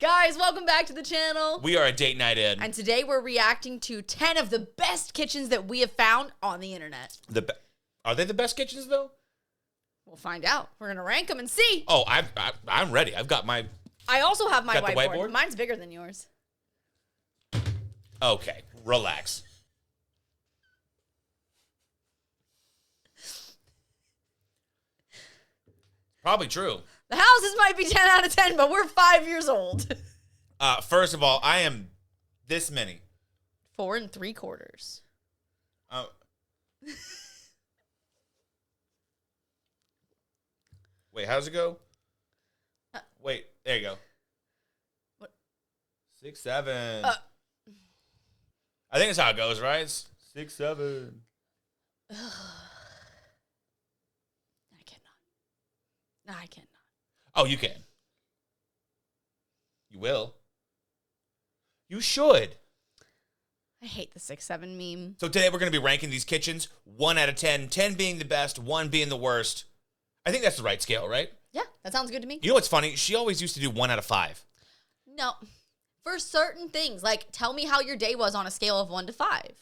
Guys, welcome back to the channel. We are a date night in. And today we're reacting to 10 of the best kitchens that we have found on the internet. Are they the best kitchens, though? We'll find out. We're going to rank them and see. Oh, I'm ready. I've got my... I also have my Got the whiteboard. whiteboard? Mine's bigger than yours. Okay, relax. Probably true. The houses might be 10 out of 10, but we're 5 years old. First of all, I am this many. 4 3/4. Wait, how's it go? Wait, there you go. What? 6, 7. I think that's how it goes, right? It's 6, 7. I cannot. Oh, you can. You will. You should. I hate the 6, 7 meme. So today we're going to be ranking these kitchens 1 out of 10, 10 being the best, 1 being the worst. I think that's the right scale, right? Yeah, that sounds good to me. You know what's funny? She always used to do 1 out of 5. No. For certain things, like tell me how your day was on a scale of 1 to 5.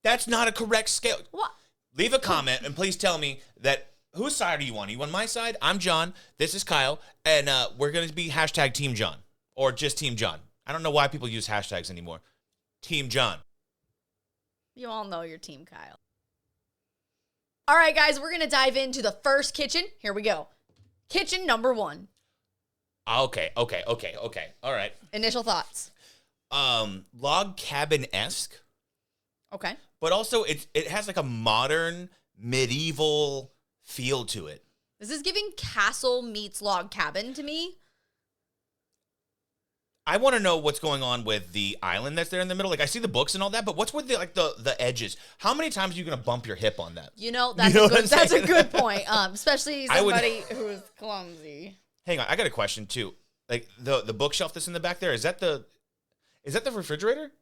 That's not a correct scale. What? Leave a comment and please tell me that whose side are you on? Are you on my side? I'm John. This is Kyle. And we're going to be hashtag Team John or just Team John. I don't know why people use hashtags anymore. Team John. You all know your Team Kyle. All right, guys, we're going to dive into the first kitchen. Here we go. Kitchen number 1. Okay. All right. Initial thoughts. Log cabin-esque, Okay. but also it has like a modern medieval feel to it. This is giving castle meets log cabin to me. I want to know what's going on with the island that's there in the middle. Like, I see the books and all that, but what's with the edges? How many times are you going to bump your hip on that? You know, that's, that's a good point, especially somebody who is clumsy. Hang on, I got a question too. Like the bookshelf that's in the back there, is that the refrigerator?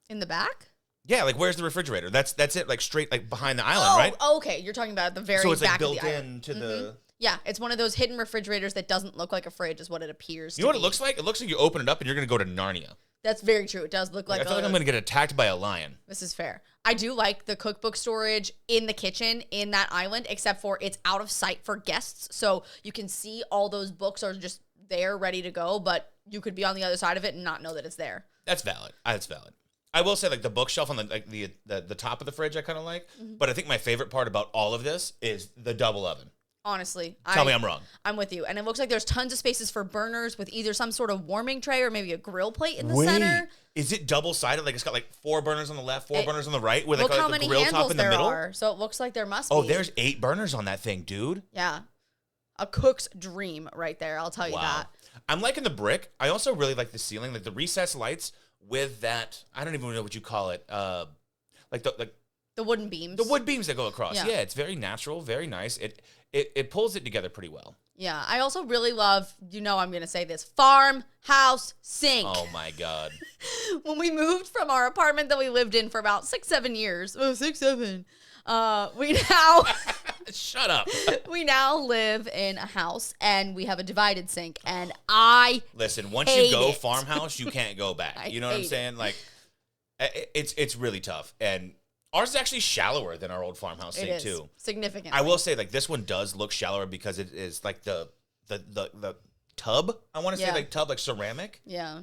In the back? Yeah, like where's the refrigerator? That's it, like straight like behind the island, right? Oh, okay. You're talking about the very So it's like back built of the island. into the. Yeah, it's one of those hidden refrigerators that doesn't look like a fridge, is what it appears. You know what it looks like? It looks like you open it up and you're gonna go to Narnia. That's very true. It does look like. I feel like I'm gonna get attacked by a lion. This is fair. I do like the cookbook storage in the kitchen in that island, except for it's out of sight for guests, so you can see all those books are just there, ready to go, but you could be on the other side of it and not know that it's there. That's valid. That's valid. I will say, like, the bookshelf on the top of the fridge I kind of like, but I think my favorite part about all of this is the double oven. Honestly. Tell me I'm wrong. I'm with you. And it looks like there's tons of spaces for burners with either some sort of warming tray or maybe a grill plate in the center. Is it double-sided? Like, it's got, like, 4 burners on the left, 4 burners on the right, with, like, how a many grill top handles in the there middle? are. So it looks like there must be. Oh, there's 8 burners on that thing, dude. Yeah. A cook's dream right there, I'll tell you that. I'm liking the brick. I also really like the ceiling, like the recessed lights with that, I don't even know what you call it, like the wooden beams. the wood beams that go across. Yeah. Yeah, it's very natural, very nice. It pulls it together pretty well. Yeah, I also really love, you know I'm going to say this, farmhouse sink. Oh, my God. When we moved from our apartment that we lived in for about 6, 7 years, 6, 7, we now... Shut up. We now live in a house, and we have a divided sink, and Listen, once hate you go it. farmhouse, you can't go back. You know what I'm saying? Like, it's really tough. And ours is actually shallower than our old farmhouse sink, too. Significantly. I will say, like, this one does look shallower because it is, like, the tub. I want to say, like, tub, like ceramic. Yeah.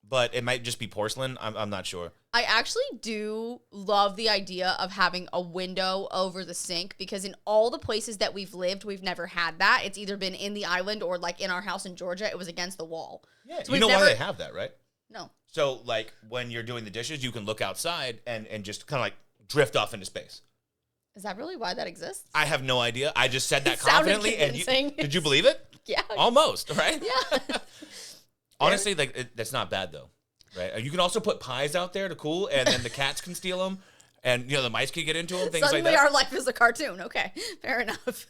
But it might just be porcelain. I'm not sure. I actually do love the idea of having a window over the sink, because in all the places that we've lived, we've never had that. It's either been in the island or, like, in our house in Georgia, it was against the wall. Yeah, So you know why they have that, right? No. So, like, when you're doing the dishes, you can look outside and just kind of, like, drift off into space. Is that really why that exists? I have no idea. I just said that It sounded confidently. And convincing. did you believe it? Yeah. Almost, right? Yeah. Honestly, like, that's not bad, though. Right? You can also put pies out there to cool, and then the cats can steal them, and, you know, the mice can get into them, things Suddenly like that. our life is a cartoon. Okay, fair enough.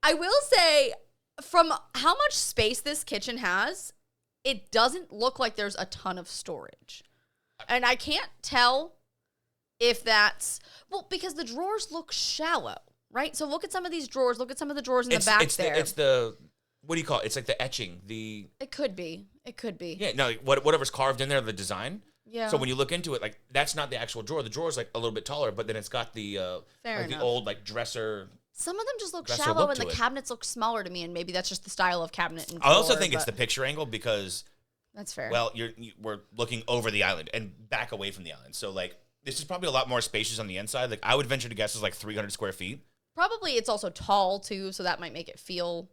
I will say, from how much space this kitchen has, it doesn't look like there's a ton of storage. And I can't tell if that's, well, because the drawers look shallow, right? So look at some of these drawers. Look at some of the drawers in the back there. what do you call it? It's like the etching, It could be. It could be. yeah, no, like whatever's carved in there, the design. Yeah. So when you look into it, like that's not the actual drawer. The drawer is like a little bit taller, but then it's got the Fair like enough. the old like dresser. Some of them just look That's their shallow, look and the to it. cabinets look smaller to me, and maybe that's just the style of cabinet. And I also drawer, think it's but the picture angle because, that's fair. well, we're looking over the island and back away from the island. So like this is probably a lot more spacious on the inside. Like I would venture to guess it's like 300 square feet. Probably it's also tall too, so that might make it feel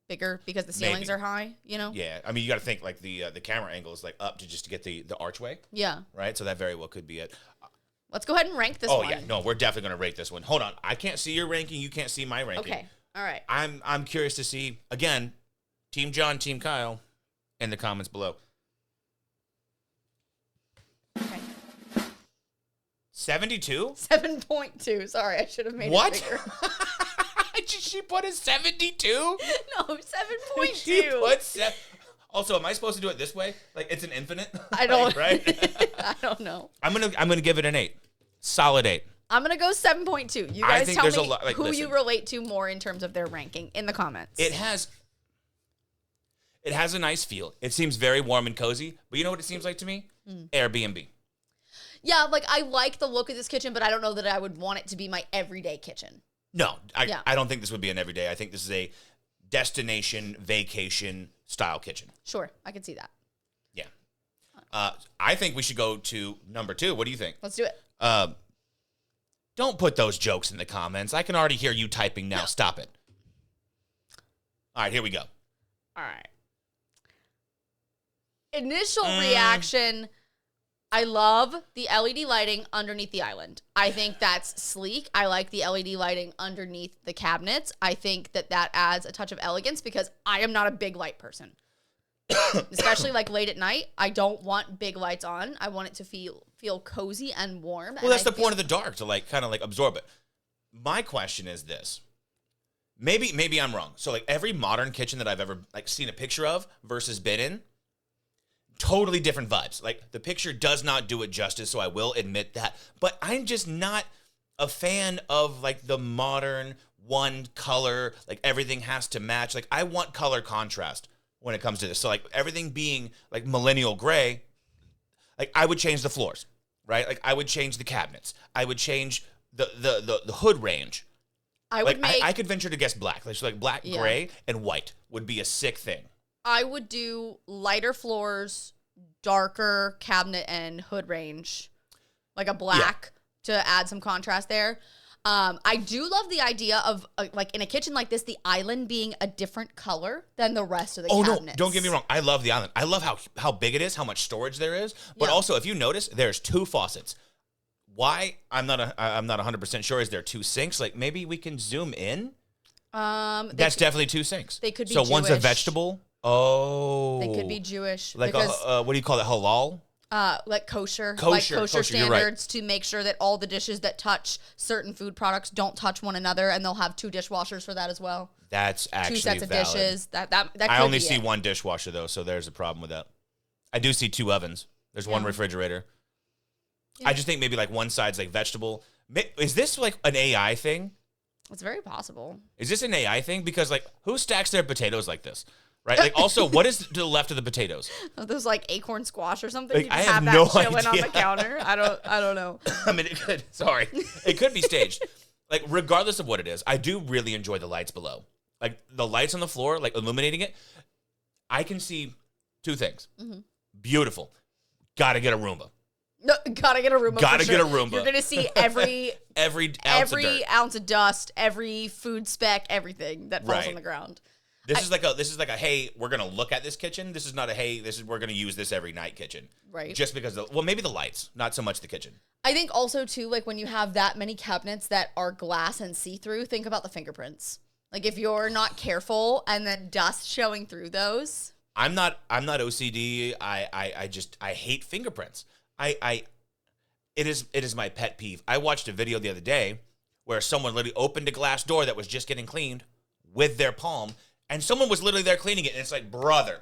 bigger because the ceilings Maybe. are high. You know. Yeah, I mean you got to think like the camera angle is like up to just to get the archway, Yeah. right? So that very well could be it. Let's go ahead and rank this Oh one. yeah, no, we're definitely gonna rate this one. Hold on, I can't see your ranking. You can't see my ranking. Okay. All right. I'm curious to see again, Team John, Team Kyle, in the comments below. Okay. 72? 7.2. Sorry, I should have made What? it bigger. She put a 72? No, 7.2. She put Also, am I supposed to do it this way? Like it's an infinite? I don't. Like, right? I don't know. I'm gonna give it an 8. Solid 8. I'm gonna go 7.2. You I guys think tell there's me a lot- like, who listen. you relate to more in terms of their ranking in the comments. It has a nice feel. It seems very warm and cozy. But you know what it seems like to me? Airbnb. Yeah, like I like the look of this kitchen, but I don't know that I would want it to be my everyday kitchen. No, Yeah. I don't think this would be an everyday. I think this is a destination vacation style kitchen. Sure, I can see that. Yeah. I think we should go to number 2. What do you think? Let's do it. Don't put those jokes in the comments. I can already hear you typing now. Stop it. All right, here we go. All right. Initial reaction. I love the LED lighting underneath the island. I think that's sleek. I like the LED lighting underneath the cabinets. I think that adds a touch of elegance because I am not a big light person. Especially like late at night. I don't want big lights on. I want it to feel cozy and warm. Well, that's the point of the dark, to like kind of like absorb it. My question is this. Maybe I'm wrong. So like every modern kitchen that I've ever like seen a picture of versus been in, totally different vibes. Like the picture does not do it justice, so I will admit that. But I'm just not a fan of like the modern one color, like everything has to match. Like I want color contrast when it comes to this. So like everything being like millennial gray, like I would change the floors, right? Like I would change the cabinets. I would change the hood range. I Like would make. I could venture to guess black. Like black, Yeah. gray, and white would be a sick thing. I would do lighter floors, darker cabinet and hood range, like a black to add some contrast there. I do love the idea of like in a kitchen like this, the island being a different color than the rest of the Oh cabinets. no, don't get me wrong. I love the island. I love how big it is, how much storage there is. But Yeah. also, if you notice, there's 2 faucets. Why? I'm not 100% sure. Is there 2 sinks? Like maybe we can zoom in. That's definitely 2 sinks. they could be So one's a Jewish. vegetable. Oh, They could be Jewish like because a what do you call it? Halal. like kosher, Kosher, like kosher you're right. standards to make sure that all the dishes that touch certain food products don't touch one another, and they'll have 2 dishwashers for that as well. That's actually 2 sets of valid. dishes. That could I only be see it. 1 dishwasher though, so there's a problem with that. I do see 2 ovens. There's 1 Yeah. refrigerator. Yeah. I just think maybe like one side's like vegetable. Is this like an AI thing? It's very possible. Is this an AI thing? Because like who stacks their potatoes like this? Right? Like also what is to the left of the potatoes? Are those like acorn squash or something? Like, You just I have that no chilling on idea. the counter. I don't know. I mean it could be staged. Like regardless of what it is, I do really enjoy the lights below. Like the lights on the floor, like illuminating it. I can see 2 things. Mm-hmm. Beautiful. Gotta get a Roomba. No, gotta get a Roomba. Gotta for get sure. a Roomba. You're gonna see every Every ounce of dirt. ounce of dust, every food speck, everything that falls Right. on the ground. This is like a hey, we're gonna look at this kitchen. This is not a hey, we're gonna use this every night kitchen. Right. Just because maybe the lights, not so much the kitchen. I think also too, like when you have that many cabinets that are glass and see-through, think about the fingerprints. Like if you're not careful and then dust showing through those. I'm not OCD. I hate fingerprints. It is my pet peeve. I watched a video the other day where someone literally opened a glass door that was just getting cleaned with their palm, and someone was literally there cleaning it, and it's like, brother,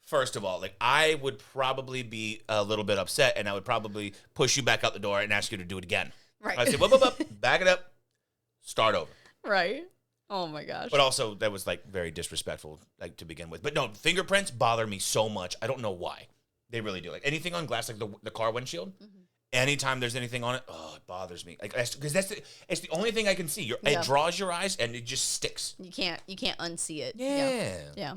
first of all, like I would probably be a little bit upset, and I would probably push you back out the door and ask you to do it again. Right. I'd say, whoop, back it up, start over. Right. Oh my gosh. But also, that was like very disrespectful, like to begin with. But no, fingerprints bother me so much. I don't know why. They really do. Like anything on glass, like the car windshield. Anytime there's anything on it, oh, it bothers me. Like because it's the only thing I can see. Yeah. It draws your eyes and it just sticks. You can't unsee it. Yeah. Yeah.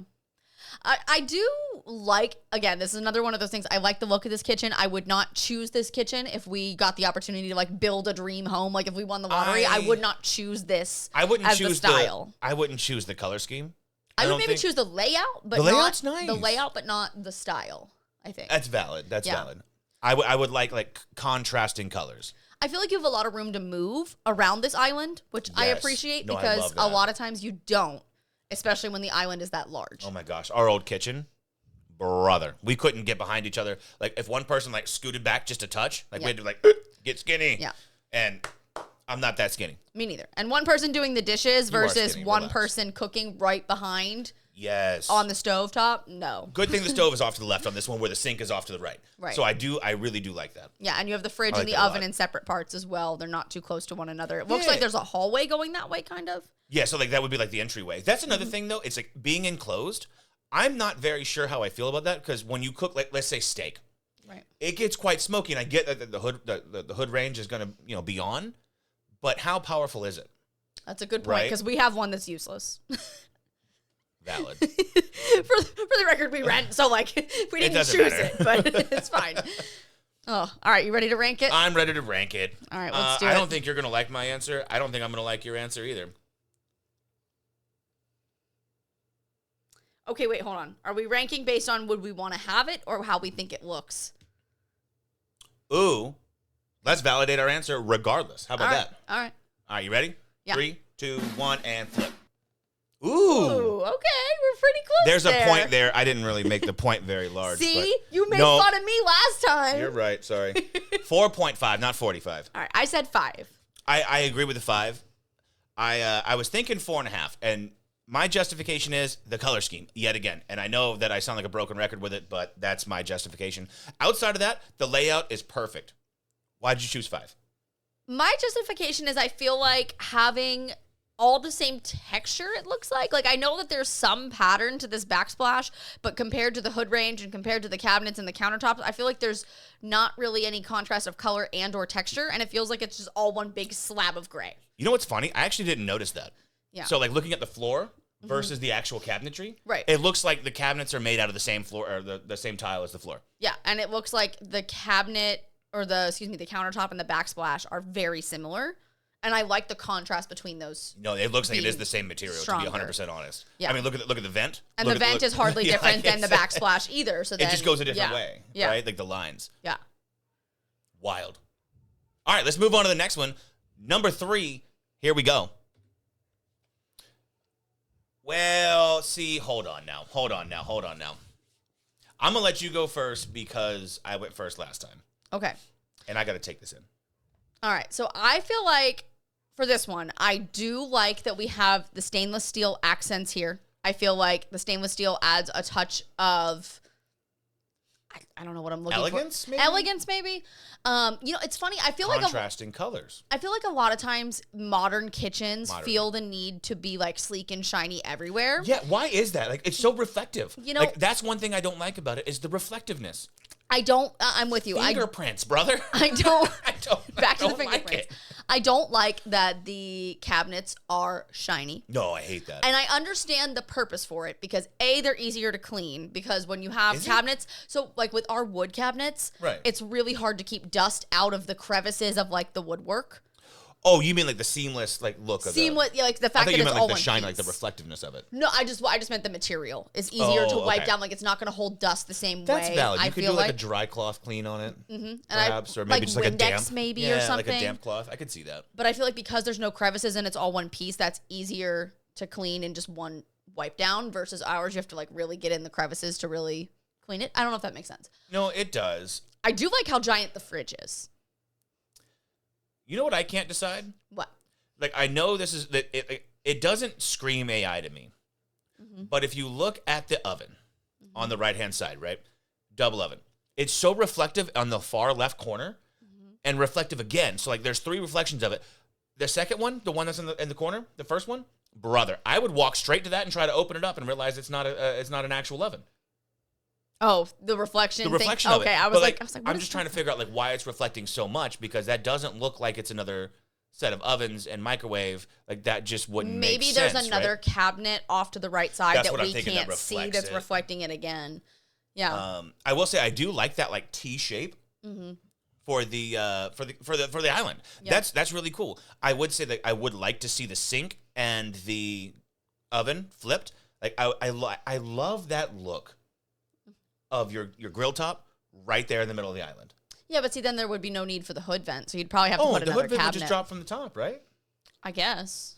I do like, again, this is another one of those things. I like the look of this kitchen. I would not choose this kitchen if we got the opportunity to like build a dream home. Like if we won the lottery, I would not choose this I wouldn't as choose the style. I wouldn't choose the color scheme. I would maybe choose the layout, but The layout's not nice. the layout, but not the style, I think. That's valid. That's Yeah. valid. I would like contrasting colors. I feel like you have a lot of room to move around this island, which I Yes. appreciate No, I because love a that. lot of times you don't, especially when the island is that large. Oh my gosh, our old kitchen, brother, we couldn't get behind each other. Like if one person like scooted back just a touch, like we had to like get skinny. Yeah. And I'm not that skinny. Me neither. And one person doing the dishes You are versus skinny, one relax. person cooking right behind Yes. on the stovetop, no. Good thing the stove is off to the left on this one, where the sink is off to the right. Right. So I really do like that. Yeah, and you have the fridge I like and the that a oven lot. in separate parts as well. They're not too close to one another. It looks Yeah. like there's a hallway going that way, kind of. Yeah, so like that would be like the entryway. That's another Mm-hmm. thing though. It's like being enclosed. I'm not very sure how I feel about that because when you cook, like let's say steak, Right. it gets quite smoky, and I get that the hood range is gonna be on, but how powerful is it? That's a good point Right. because we have one that's useless. Valid. for the record, we rent, so like we didn't doesn't choose matter. it, but it's fine. Oh, all right. You ready to rank it? I'm ready to rank it. All right, let's do I it. don't think you're gonna like my answer. I don't think I'm gonna like your answer either. Okay, wait, hold on. Are we ranking based on would we want to have it or how we think it looks? Ooh, let's validate our answer regardless. How about All right. that? All right. All right, you ready? Yeah. 3, 2, 1, and flip. Ooh. Ooh, okay. We're pretty close. There's there. a point there. I didn't really make the point very large. See? but You made No. fun of me last time. You're right. Sorry. 4.5, not 45. All right. I said 5. I agree with the 5. I was thinking 4.5, and my justification is the color scheme yet again. And I know that I sound like a broken record with it, but that's my justification. Outside of that, the layout is perfect. Why'd you choose 5? My justification is I feel like having all the same texture, it looks like. Like, I know that there's some pattern to this backsplash, but compared to the hood range and compared to the cabinets and the countertops, I feel like there's not really any contrast of color and or texture, and it feels like it's just all one big slab of gray. You know what's funny? I actually didn't notice that. Yeah. So, like, looking at the floor versus the actual cabinetry, Right. it looks like the cabinets are made out of the same floor, or the same tile as the floor. Yeah, and it looks like the cabinet or the countertop and the backsplash are very similar. And I like the contrast between those. No, it looks like it is Being the same material, stronger. to be 100% honest. Yeah. I mean, look at the vent. And Look the at vent is hardly Yeah, different than the it's- backsplash either. So then, It just goes a different yeah, way, Yeah. right? Like the lines. Yeah. Wild. All right, let's move on to the next one. Number 3. Here we go. Well, see, hold on now. I'm going to let you go first because I went first last time. Okay. And I got to take this in. All right. So I feel like for this one, I do like that we have the stainless steel accents here. I feel like the stainless steel adds a touch of, I don't know what I'm looking Elegance, for. maybe? Elegance, maybe. It's funny. I feel like Contrasting colors. a lot of times modern kitchens Modern. feel the need to be like sleek and shiny everywhere. Yeah, why is that? Like, it's so reflective. You know- like, that's one thing I don't like about it is the reflectiveness. I don't. I'm with you. Fingerprints, brother. I don't. Back to the don't like fingerprints. it. I don't like that the cabinets are shiny. No, I hate that. And I understand the purpose for it because A, they're easier to clean because when you have Is it? cabinets, so like with our wood cabinets, Right. it's really hard to keep dust out of the crevices of like the woodwork. Oh, you mean like the seamless look of Seamless, yeah, like the I fact thought that you it's meant all like the one shine, piece. like the reflectiveness of it. No, I just meant the material is easier to Oh, wipe okay. down. Like it's not going to hold dust the same That's way. valid. You I could feel do like a dry cloth clean on it, and perhaps, or maybe like just like a Windex damp, maybe yeah, or something. like a damp cloth. I could see that. But I feel like because there's no crevices and it's all one piece, that's easier to clean in just one wipe down versus ours. You have to like really get in the crevices to really clean it. I don't know if that makes sense. No, it does. I do like how giant the fridge is. You know what I can't decide? What? Like, I know this is that it doesn't scream AI to me, but if you look at the oven on the right hand side, right, double oven, it's so reflective on the far left corner, and reflective again. So like, there's 3 reflections of it. The second one, the one that's in the corner, the first one, brother, I would walk straight to that and try to open it up and realize it's not an actual oven. Oh, the reflection. The reflection thing? of it. Okay, I But, was like, what I'm is just trying to that? figure out like why it's reflecting so much, because that doesn't look like it's another set of ovens and microwave. Like that just wouldn't make Maybe sense. there's another right? cabinet off to the right side That's that what I'm we thinking that can't see reflects that's it. reflecting it again. Yeah. I will say I do like that like T shape for the island. Yeah. That's really cool. I would say that I would like to see the sink and the oven flipped. Like I love that look of your grill top right there in the middle of the island. Yeah, but see, then there would be no need for the hood vent, so you'd probably have to put the another hood vent would cabinet. just drop from the top, right? I guess.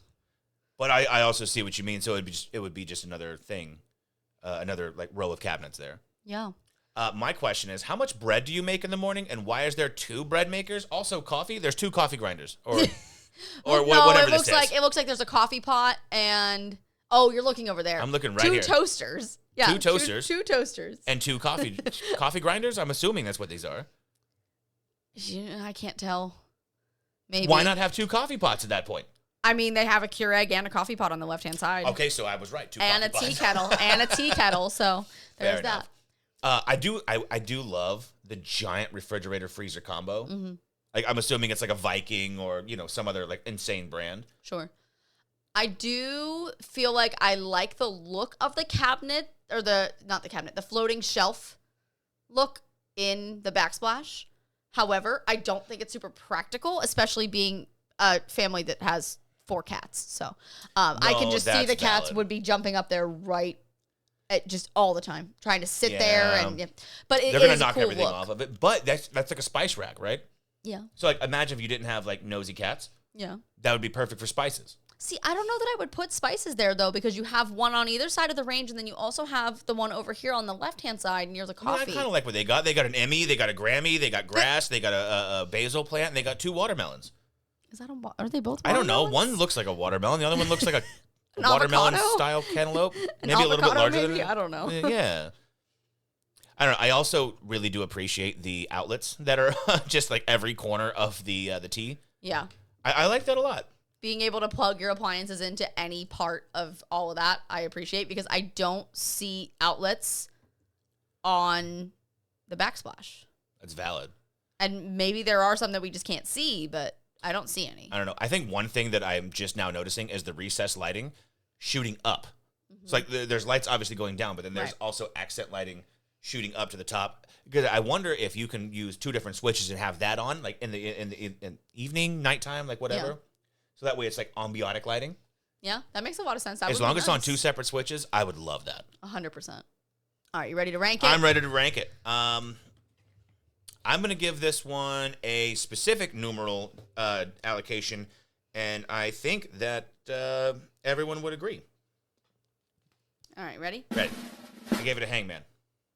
But I also see what you mean. So it would be just another thing, another like row of cabinets there. Yeah. My question is, how much bread do you make in the morning, and why is there 2 bread makers? Also, coffee. There's 2 coffee grinders, or No, whatever it this looks is. like there's a coffee pot and you're looking over there. I'm looking right 2 here. toasters. Yeah. 2 toasters. 2 toasters. And 2 coffee grinders. I'm assuming that's what these are. Yeah, I can't tell. Maybe. Why not have 2 coffee pots at that point? I mean, they have a Keurig and a coffee pot on the left-hand side. Okay, so I was right. 2 And a coffee tea pots. kettle. And a tea kettle. So there's Fair that. enough. I do love the giant refrigerator freezer combo. Mm-hmm. Like I'm assuming it's like a Viking or some other like insane brand. Sure. I do feel like I like the look of the cabinet, or not the cabinet, the floating shelf look in the backsplash. However, I don't think it's super practical, especially being a family that has 4 cats. So I can No, just see that's the cats valid. would be jumping up there just all the time, trying to sit there. Yeah. But it They're gonna is a knock cool everything look. off of it. But that's like a spice rack, right? Yeah. So like imagine if you didn't have like nosy cats. Yeah. That would be perfect for spices. See, I don't know that I would put spices there, though, because you have one on either side of the range, and then you also have the one over here on the left-hand side near the I mean, coffee. I kind of like what they got. They got an Emmy, they got a Grammy, they got grass, they got a basil plant, and they got 2 watermelons. Is that are they both I don't know. watermelons? One looks like a watermelon. The other one looks like a An watermelon-style cantaloupe. An Maybe a little bit avocado, larger maybe? than I don't know. Yeah. I don't know. I also really do appreciate the outlets that are just like every corner of the tea. Yeah. I like that a lot. Being able to plug your appliances into any part of all of that, I appreciate, because I don't see outlets on the backsplash. That's valid. And maybe there are some that we just can't see, but I don't see any. I don't know. I think one thing that I'm just now noticing is the recessed lighting shooting up. It's like there's lights obviously going down, but then there's Right. also accent lighting shooting up to the top. Because I wonder if you can use 2 different switches and have that on, like in the evening, nighttime, like whatever. Yeah. So that way it's like ambiotic lighting. Yeah, that makes a lot of sense. That As would long be as it's on nice. 2 separate switches, I would love that. 100%. All right, you ready to rank it? I'm ready to rank it. I'm going to give this one a specific numeral allocation, and I think that everyone would agree. All right, ready? Ready? I gave it a hangman.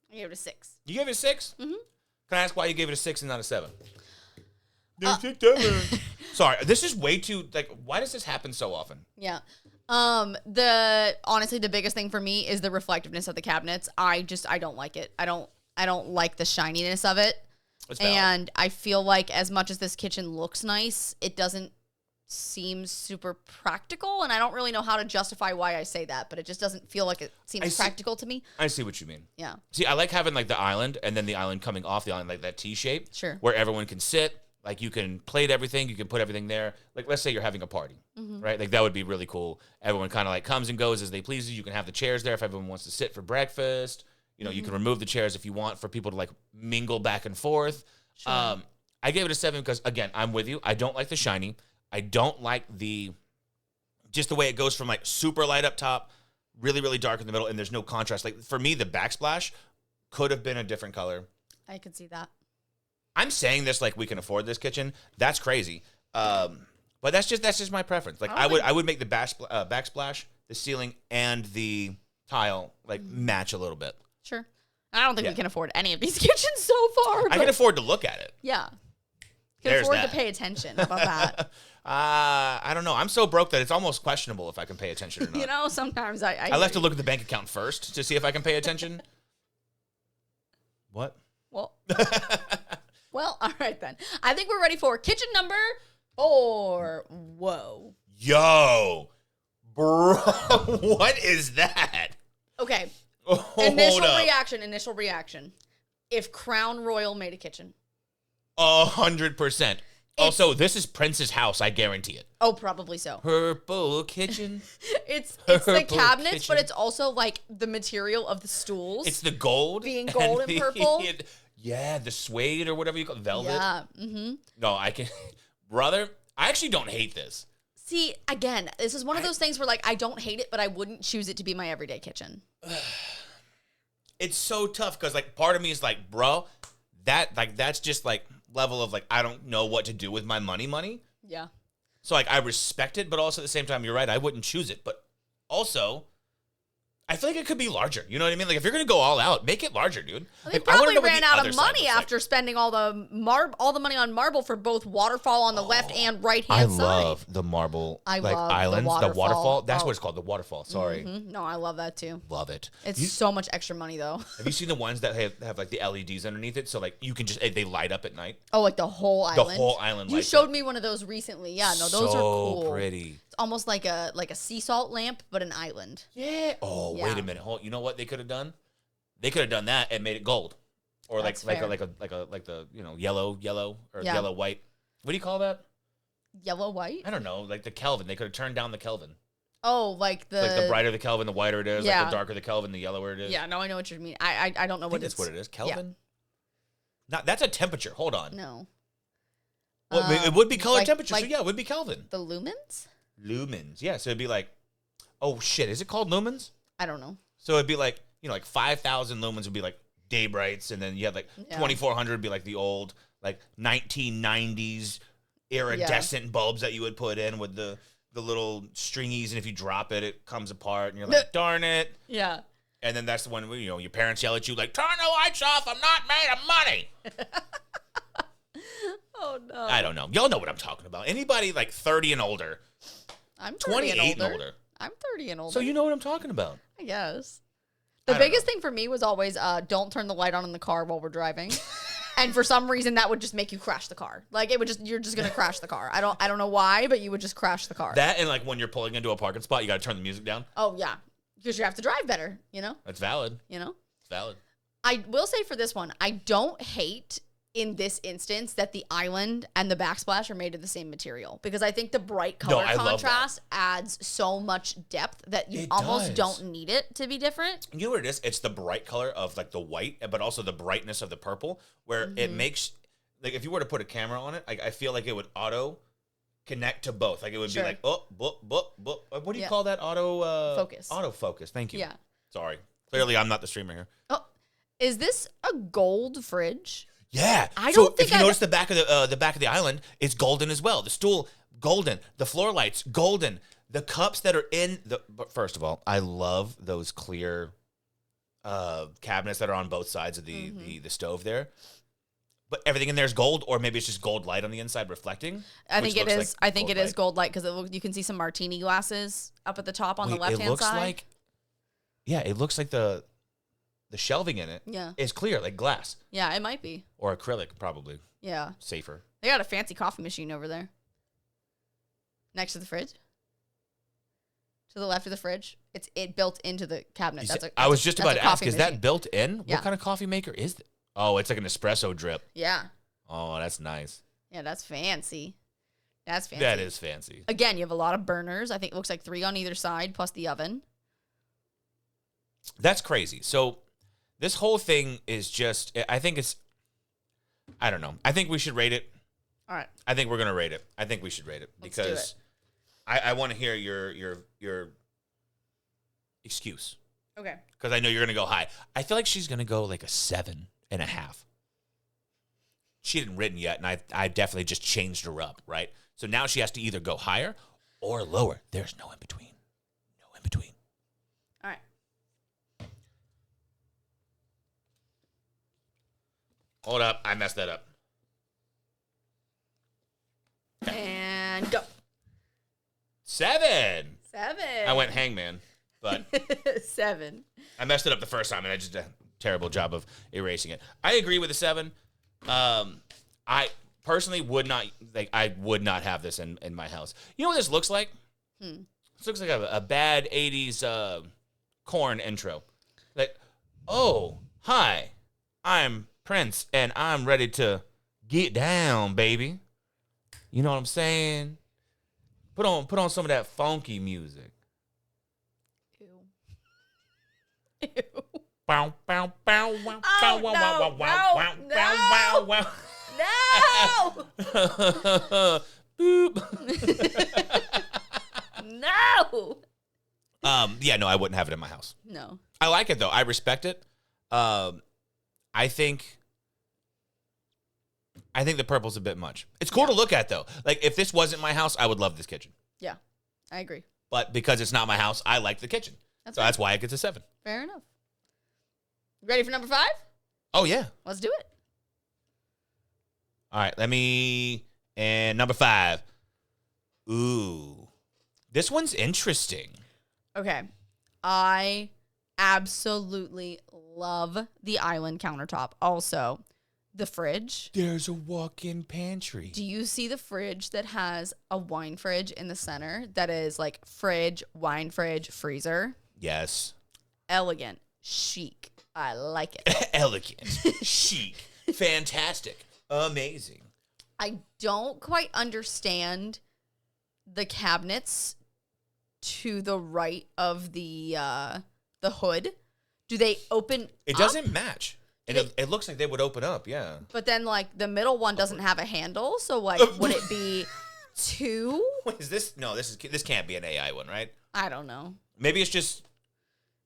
I gave it a 6. You gave it a 6? Mm-hmm. Can I ask why you gave it a 6 and not a 7? Sorry, this is way too, like, why does this happen so often? Yeah. Honestly, the biggest thing for me is the reflectiveness of the cabinets. I don't like it. I don't like the shininess of it. It's valid. And I feel like as much as this kitchen looks nice, it doesn't seem super practical, and I don't really know how to justify why I say that, but it just doesn't feel like it seems practical to me. I see what you mean. Yeah. See, I like having like the island and then the island coming off the island, like that T shape. Sure. Where everyone can sit. Like you can plate everything, you can put everything there. Like let's say you're having a party, right? Like that would be really cool. Everyone kind of like comes and goes as they please. You can have the chairs there if everyone wants to sit for breakfast. You know, you can remove the chairs if you want for people to like mingle back and forth. Sure. I gave it a 7 because again, I'm with you. I don't like the shiny. I don't like just the way it goes from like super light up top, really, really dark in the middle, and there's no contrast. Like for me, the backsplash could have been a different color. I could see that. I'm saying this like we can afford this kitchen. That's crazy. But that's just my preference. Like I would make the backsplash, the ceiling, and the tile like match a little bit. Sure. I don't think Yeah. we can afford any of these kitchens so far. I can afford to look at it. Yeah. Can There's afford that. to pay attention. How about that? I don't know. I'm so broke that it's almost questionable if I can pay attention or not. You know, sometimes I I'll have to look at the bank account first to see if I can pay attention. What? Well, well, all right then. I think we're ready for kitchen number 4. Whoa. Yo, Bro, what is that? Okay. Hold Initial up. reaction. If Crown Royal made a kitchen. 100%. Also, this is Prince's house. I guarantee it. Oh, probably so. Purple kitchen. It's the Purple cabinets, kitchen. but it's also like the material of the stools. It's the gold. Being gold and purple. Yeah, the suede or whatever you call it. Velvet. Yeah. Mm-hmm. No, I can. Brother, I actually don't hate this. See, again, this is one of those things where like I don't hate it, but I wouldn't choose it to be my everyday kitchen. It's so tough because like part of me is like, bro, that's just like level of like I don't know what to do with my money. Yeah. So like I respect it, but also at the same time, you're right, I wouldn't choose it. But also, I feel like it could be larger. You know what I mean? Like if you're gonna go all out, make it larger, dude. They Like, I wanna probably know what ran the out other of side money looks like. after spending all the money on marble for both waterfall on the left and right hand side. I love the marble I like love the islands, the waterfall. waterfall. That's Oh. what it's called, the waterfall. Sorry, No, I love that too. love it. It's so much extra money though. Have you seen the ones that have like the LEDs underneath it? So like you can just they light up at night. Oh, like the whole The island. whole island. You lights showed up. me one of those recently. Yeah, no, those so are cool. pretty. It's almost like a sea salt lamp, but an island. Yeah. Oh, Yeah. wait a minute. You know what they could have done? They could have done that and made it gold, or like That's like fair. the yellow or Yeah. yellow white. What do you call that? Yellow white? I don't know. Like the Kelvin. They could have turned down the Kelvin. Oh, like the Like the brighter the Kelvin, the whiter it is. Like Yeah. the darker the Kelvin, the yellower it is. Yeah, no, I know what you mean. I don't know I what think it's that's what it is. Kelvin. Not that's a temperature. Hold on. No. Well, it would be color like- temperature. like so yeah, it would be Kelvin. The lumens? Lumens. Yeah. So it'd be like, oh shit, is it called lumens? I don't know. So it'd be like, like 5,000 lumens would be like day brights, and then you have like Yeah. 2,400 would be like the old like 1990s iridescent bulbs that you would put in with the little stringies, and if you drop it, it comes apart, and you're like, darn it. Yeah. And then that's the one where, your parents yell at you like, turn the lights off, I'm not made of money. Oh no. I don't know. Y'all know what I'm talking about. Anybody like 30 and older, I'm 30 28 and older. I'm 30 and older. So you know what I'm talking about. I guess. I The don't biggest thing for me was always don't turn the light on in the car while we're driving. And for some reason that would just make you crash the car. Like you're just gonna crash the car. I don't know why, but you would just crash the car. That and like when you're pulling into a parking spot, you got to turn the music down. Oh yeah. Because you have to drive better, That's valid. It's Valid. I will say for this one, I don't hate in this instance that the island and the backsplash are made of the same material, because I think the bright color I love that. contrast adds so much depth that you It almost does. don't need it to be different. You know what it is? It's the bright color of like the white, but also the brightness of the purple, where it makes like if you were to put a camera on it, I feel like it would auto connect to both. Like it would Sure. be like, oh, boop, boop, boop. What do you Yeah. call that? Focus. Autofocus. Thank you. Yeah. Sorry. Clearly, I'm not the streamer here. Oh, is this a gold fridge? Yeah. I so don't think if you I've- notice the back of the island, it's golden as well. The stool, golden. The floor lights, golden. The cups that are in the. But first of all, I love those clear cabinets that are on both sides of the stove there. But everything in there is gold, or maybe it's just gold light on the inside reflecting. I which think it looks is. like I think it gold is gold light because you can see some martini glasses up at the top on the Wait, left it hand looks side. like. Yeah, it looks like the shelving in it Yeah. is clear, like glass Yeah, it might be. or acrylic, probably Yeah. safer. They got a fancy coffee machine over there. Next to the fridge. To the left of the fridge. It's built into the cabinet. I was just about to ask, coffee is machine. that built in? Yeah. What kind of coffee maker is it? Oh, it's like an espresso drip. Yeah. Oh, that's nice. Yeah, that's fancy. That's fancy. That is fancy. Again, you have a lot of burners. I think it looks like 3 on either side, plus the oven. That's crazy. So this whole thing is just, I think it's, I don't know. I think we should rate it. All right. I think we're going to rate it. I think we should rate it Let's do because I want to hear your excuse. Okay. Because I know you're going to go high. I feel like she's going to go like a 7.5. She hadn't written yet, and I definitely just changed her up, right? So now she has to either go higher or lower. There's no in between. No in between. All right. Hold up. I messed that up. And go. 7. 7. I went hangman, but 7. I messed it up the first time, and I just did a terrible job of erasing it. I agree with the 7. I personally would not I would not have this in my house. You know what this looks like? This looks like a bad 80s corn intro. Like, oh, hi, I'm Prince, and I'm ready to get down, baby. You know what I'm saying? Put on some of that funky music. Ew. Ew. Bow, bow, bow, wow, bow, wow, wow, wow, no, wow, wow, wow, wow. No! Boop. No! Yeah, no, I wouldn't have it in my house. No. I like it though. I respect it. I think the purple's a bit much. It's cool to look at though. Like if this wasn't my house, I would love this kitchen. Yeah, I agree. But because it's not my house, I like the kitchen. That's why it gets a 7. Fair enough. Ready for number 5? Oh yeah. Let's do it. All right, and number 5. Ooh. This one's interesting. Okay. I absolutely love the island countertop. Also, the fridge. There's a walk-in pantry. Do you see the fridge that has a wine fridge in the center that is like fridge, wine fridge, freezer? Yes. Elegant, chic. I like it. Elegant, chic, fantastic, amazing. I don't quite understand the cabinets to the right of the hood. Do they open It up? doesn't match. And it looks like they would open up, yeah. But then, like, the middle one doesn't have a handle, so, like, would it be 2? Wait, is this? No, this can't be an AI one, right? I don't know. Maybe it's just.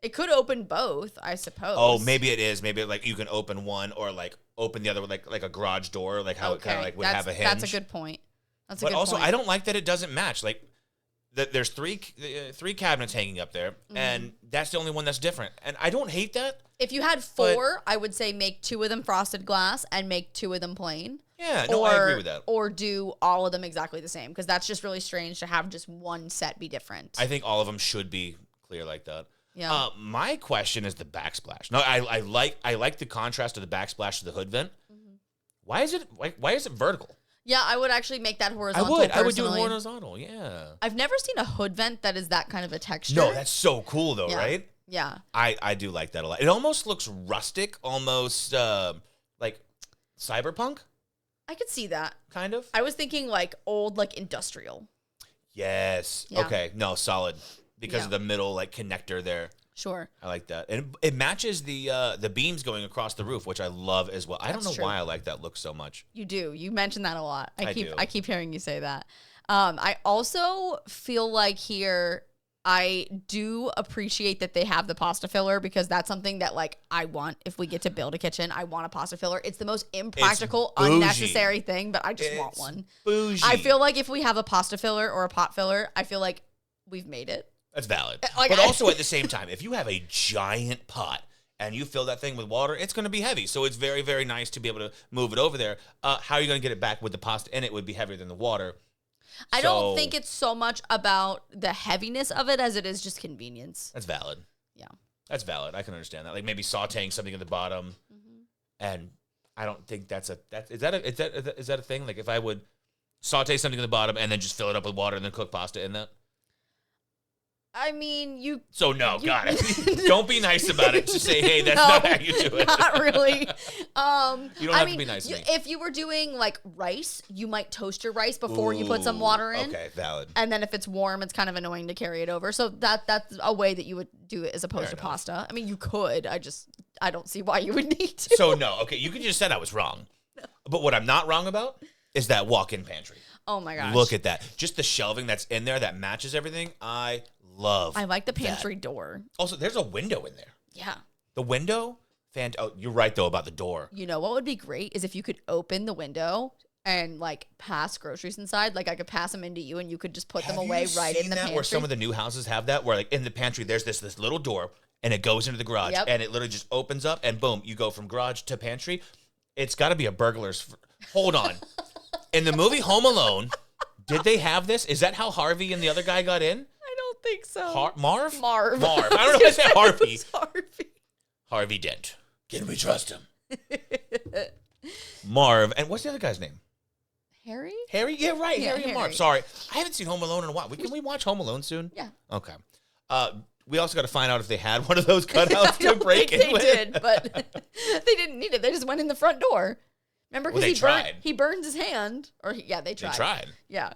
It could open both, I suppose. Oh, maybe it is. Maybe like you can open one or like open the other, like a garage door, like how it kind of like would have a hinge. That's a good point. That's a But good also, point. I don't like that it doesn't match. Like, there's three cabinets hanging up there, and that's the only one that's different. And I don't hate that. If you had 4, I would say make 2 of them frosted glass and make 2 of them plain. Yeah, no, I agree with that. Or do all of them exactly the same, because that's just really strange to have just one set be different. I think all of them should be clear like that. Yeah. My question is the backsplash. No, I like the contrast of the backsplash to the hood vent. Mm-hmm. Why is it vertical? Yeah, I would actually make that horizontal. I would do it personally. horizontal. Yeah. I've never seen a hood vent that is that kind of a texture. No, that's so cool though, Yeah. right? Yeah. I do like that a lot. It almost looks rustic, almost like cyberpunk, I could see that. kind of. I was thinking like old, like industrial. Yes. Yeah. Okay. No, solid. Because Yeah. of the middle like connector there. Sure. I like that. And it matches the beams going across the roof, which I love as well. I don't know That's true. why I like that look so much. You do. You mentioned that a lot. I do. I keep hearing you say that. I also feel like here I do appreciate that they have the pasta filler, because that's something that like I want if we get to build a kitchen. I want a pasta filler. It's the most impractical, bougie. unnecessary thing, but I just want It's one. Bougie. I feel like if we have a pasta filler or a pot filler, I feel like we've made it. That's valid. Like, But also at the same time, if you have a giant pot and you fill that thing with water, it's going to be heavy. So it's very, very nice to be able to move it over there. How are you going to get it back with the pasta in it? Would be heavier than the water. I So- don't think it's so much about the heaviness of it as it is just convenience. That's valid. Yeah. That's valid. I can understand that. Like maybe sauteing something at the bottom, Mm-hmm. and I don't think is that a thing? Like if I would saute something at the bottom and then just fill it up with water and then cook pasta in that. I mean, you So no, got it. Don't be nice about it. Just say, hey, that's No, not how you do it. Not really. You don't I have to mean, be nice to me. if you were doing like rice, you might toast your rice before you put some water in. Okay, valid. And then if it's warm, it's kind of annoying to carry it over. So that's a way that you would do it as opposed Fair to enough. pasta. I mean, you could. I don't see why you would need to. So no, okay, you can just said I was wrong. But what I'm not wrong about is that walk-in pantry. Oh my gosh. Look at that. Just the shelving that's in there that matches everything. I love I like the that. pantry door. Also, there's a window in there. Yeah. The window? Oh, you're right, though, about the door. You know what would be great is if you could open the window and like pass groceries inside. Like I could pass them into you and you could just put them away right in the that pantry. where some of the new houses have that? Where like in the pantry, there's this little door and it goes into the garage. Yep. And it literally just opens up and boom, you go from garage to pantry. It's got to be a burglar's. Hold on. In the movie Home Alone, did they have this? Is that how Harvey and the other guy got in? I don't think so. Marv? Marv. Marv. I don't know if I said Harvey. It's Harvey. Harvey Dent. Can we trust him? Marv. And what's the other guy's name? Harry? Harry? Yeah, right. Yeah, Harry and Marv. Harry. Sorry. I haven't seen Home Alone in a while. Can we watch Home Alone soon? Yeah. Okay. We also got to find out if they had one of those cutouts I to don't break think in they with. did, but they didn't need it. They just went in the front door. Remember, Well, because they tried. he burned his hand. They They tried. tried. Yeah.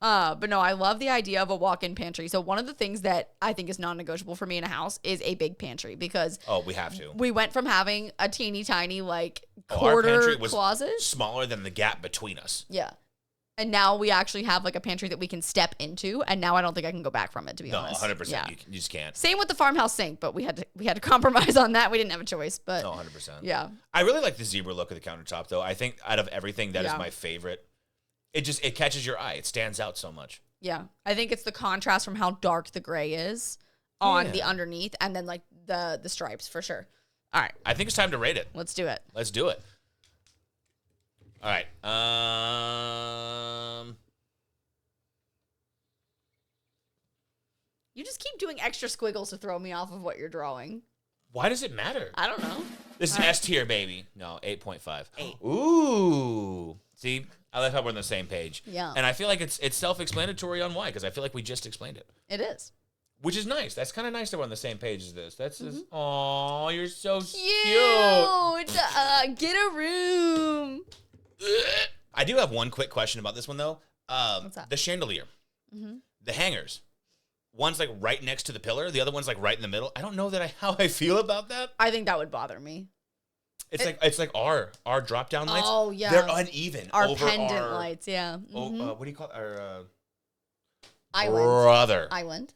But no, I love the idea of a walk-in pantry. So one of the things that I think is non-negotiable for me in a house is a big pantry, because Oh, we have to. we went from having a teeny tiny like Our quarter pantry was closet. smaller than the gap between us. Yeah. And now we actually have like a pantry that we can step into, and now I don't think I can go back from it, to be No, honest. 100%. Yeah. You just can't. Same with the farmhouse sink, but we had to compromise on that. We didn't have a choice, but No, 100%. yeah. I really like the zebra look of the countertop, though. I think out of everything, that is Yeah. my favorite. It catches your eye. It stands out so much. Yeah. I think it's the contrast from how dark the gray is on the Yeah. underneath, and then like the stripes for sure. All right, I think it's time to rate it. let's do it. Let's do it. All right. You just keep doing extra squiggles to throw me off of what you're drawing. Why does it matter? I don't know. This is All right. S tier, baby. No, 8.5. 8. Ooh. See, I like how we're on the same page. Yeah. And I feel like it's self-explanatory on why, because I feel like we just explained it, It is. which is nice. That's kind of nice that we're on the same page as this. That's just, oh, you're so cute. Get a room. I do have one quick question about this one, though. What's that? The chandelier, Mhm. the hangers. One's like right next to the pillar. The other one's like right in the middle. I don't know how I feel about that. I think that would bother me. It's like our drop down lights. Oh, yeah. They're uneven. Our over pendant our, lights, yeah. Oh, Mhm. what do you call it? Our Island. brother? Island.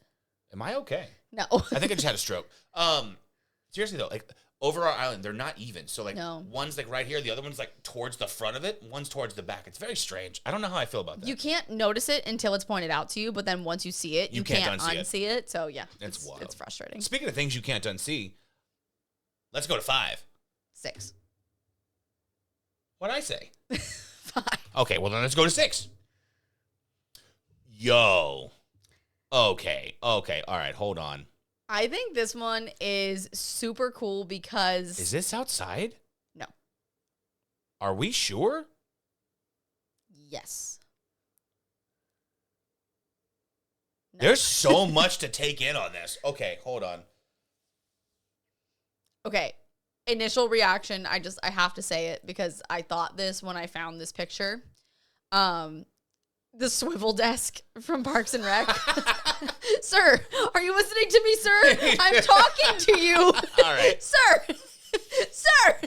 Am I okay? No. I think I just had a stroke. Seriously though, like over our island, they're not even. So like No. one's like right here, the other one's like towards the front of it, one's towards the back. It's very strange. I don't know how I feel about that. You can't notice it until it's pointed out to you, but then once you see it, you can't unsee it. So yeah, It's wild. It's frustrating. Speaking of things you can't unsee, let's go to 5. 6. What'd I say? 5. Okay, well then let's go to 6. Yo. Okay. All right, hold on. I think this one is super cool because Is this outside? no. Are we sure? Yes. No. There's so much to take in on this. Okay, hold on. Okay. Initial reaction, I have to say it because I thought this when I found this picture. The swivel desk from Parks and Rec. Sir, are you listening to me, sir? I'm talking to you. All right. Sir. Sir.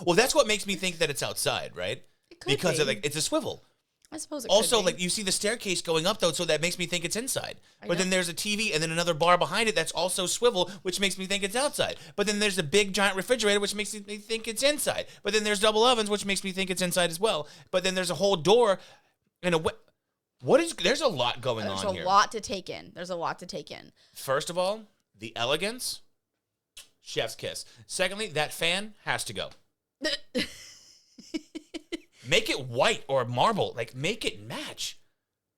Well, that's what makes me think that it's outside, right? It could Because be. it's a swivel. I suppose it Also, could be. like you see the staircase going up though, so that makes me think it's inside. I But then know. there's a TV and then another bar behind it that's also swivel, which makes me think it's outside. But then there's a big giant refrigerator, which makes me think it's inside. But then there's double ovens, which makes me think it's inside as well. But then there's a whole door and there's a lot going There's on a here. lot to take in. There's a lot to take in. First of all, the elegance, chef's kiss. Secondly, that fan has to go. Make it white or marble. Like, make it match.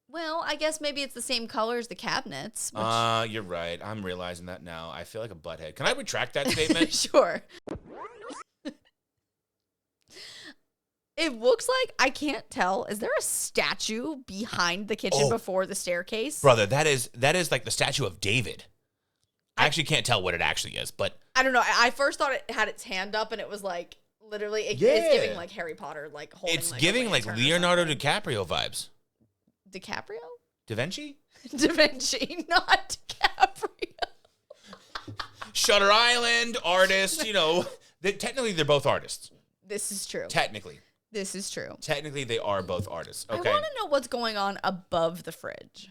Well, I guess maybe it's the same color as the cabinets. Which, You're right. I'm realizing that now. I feel like a butthead. Can I retract that statement? sure. It looks like, I can't tell, is there a statue behind the kitchen Oh. before the staircase? Brother, that is like the statue of David. I actually can't tell what it actually is, but I don't know. I first thought it had its hand up and it was like, literally, it's Yeah. giving like Harry Potter, like holding it's like, a giving like lantern or Leonardo something. DiCaprio vibes. DiCaprio? Da Vinci? Da Vinci, not DiCaprio. Shutter Island, artist, technically they're both artists. This is true. Technically. This is true. Technically they are both artists. Okay. I want to know what's going on above the fridge.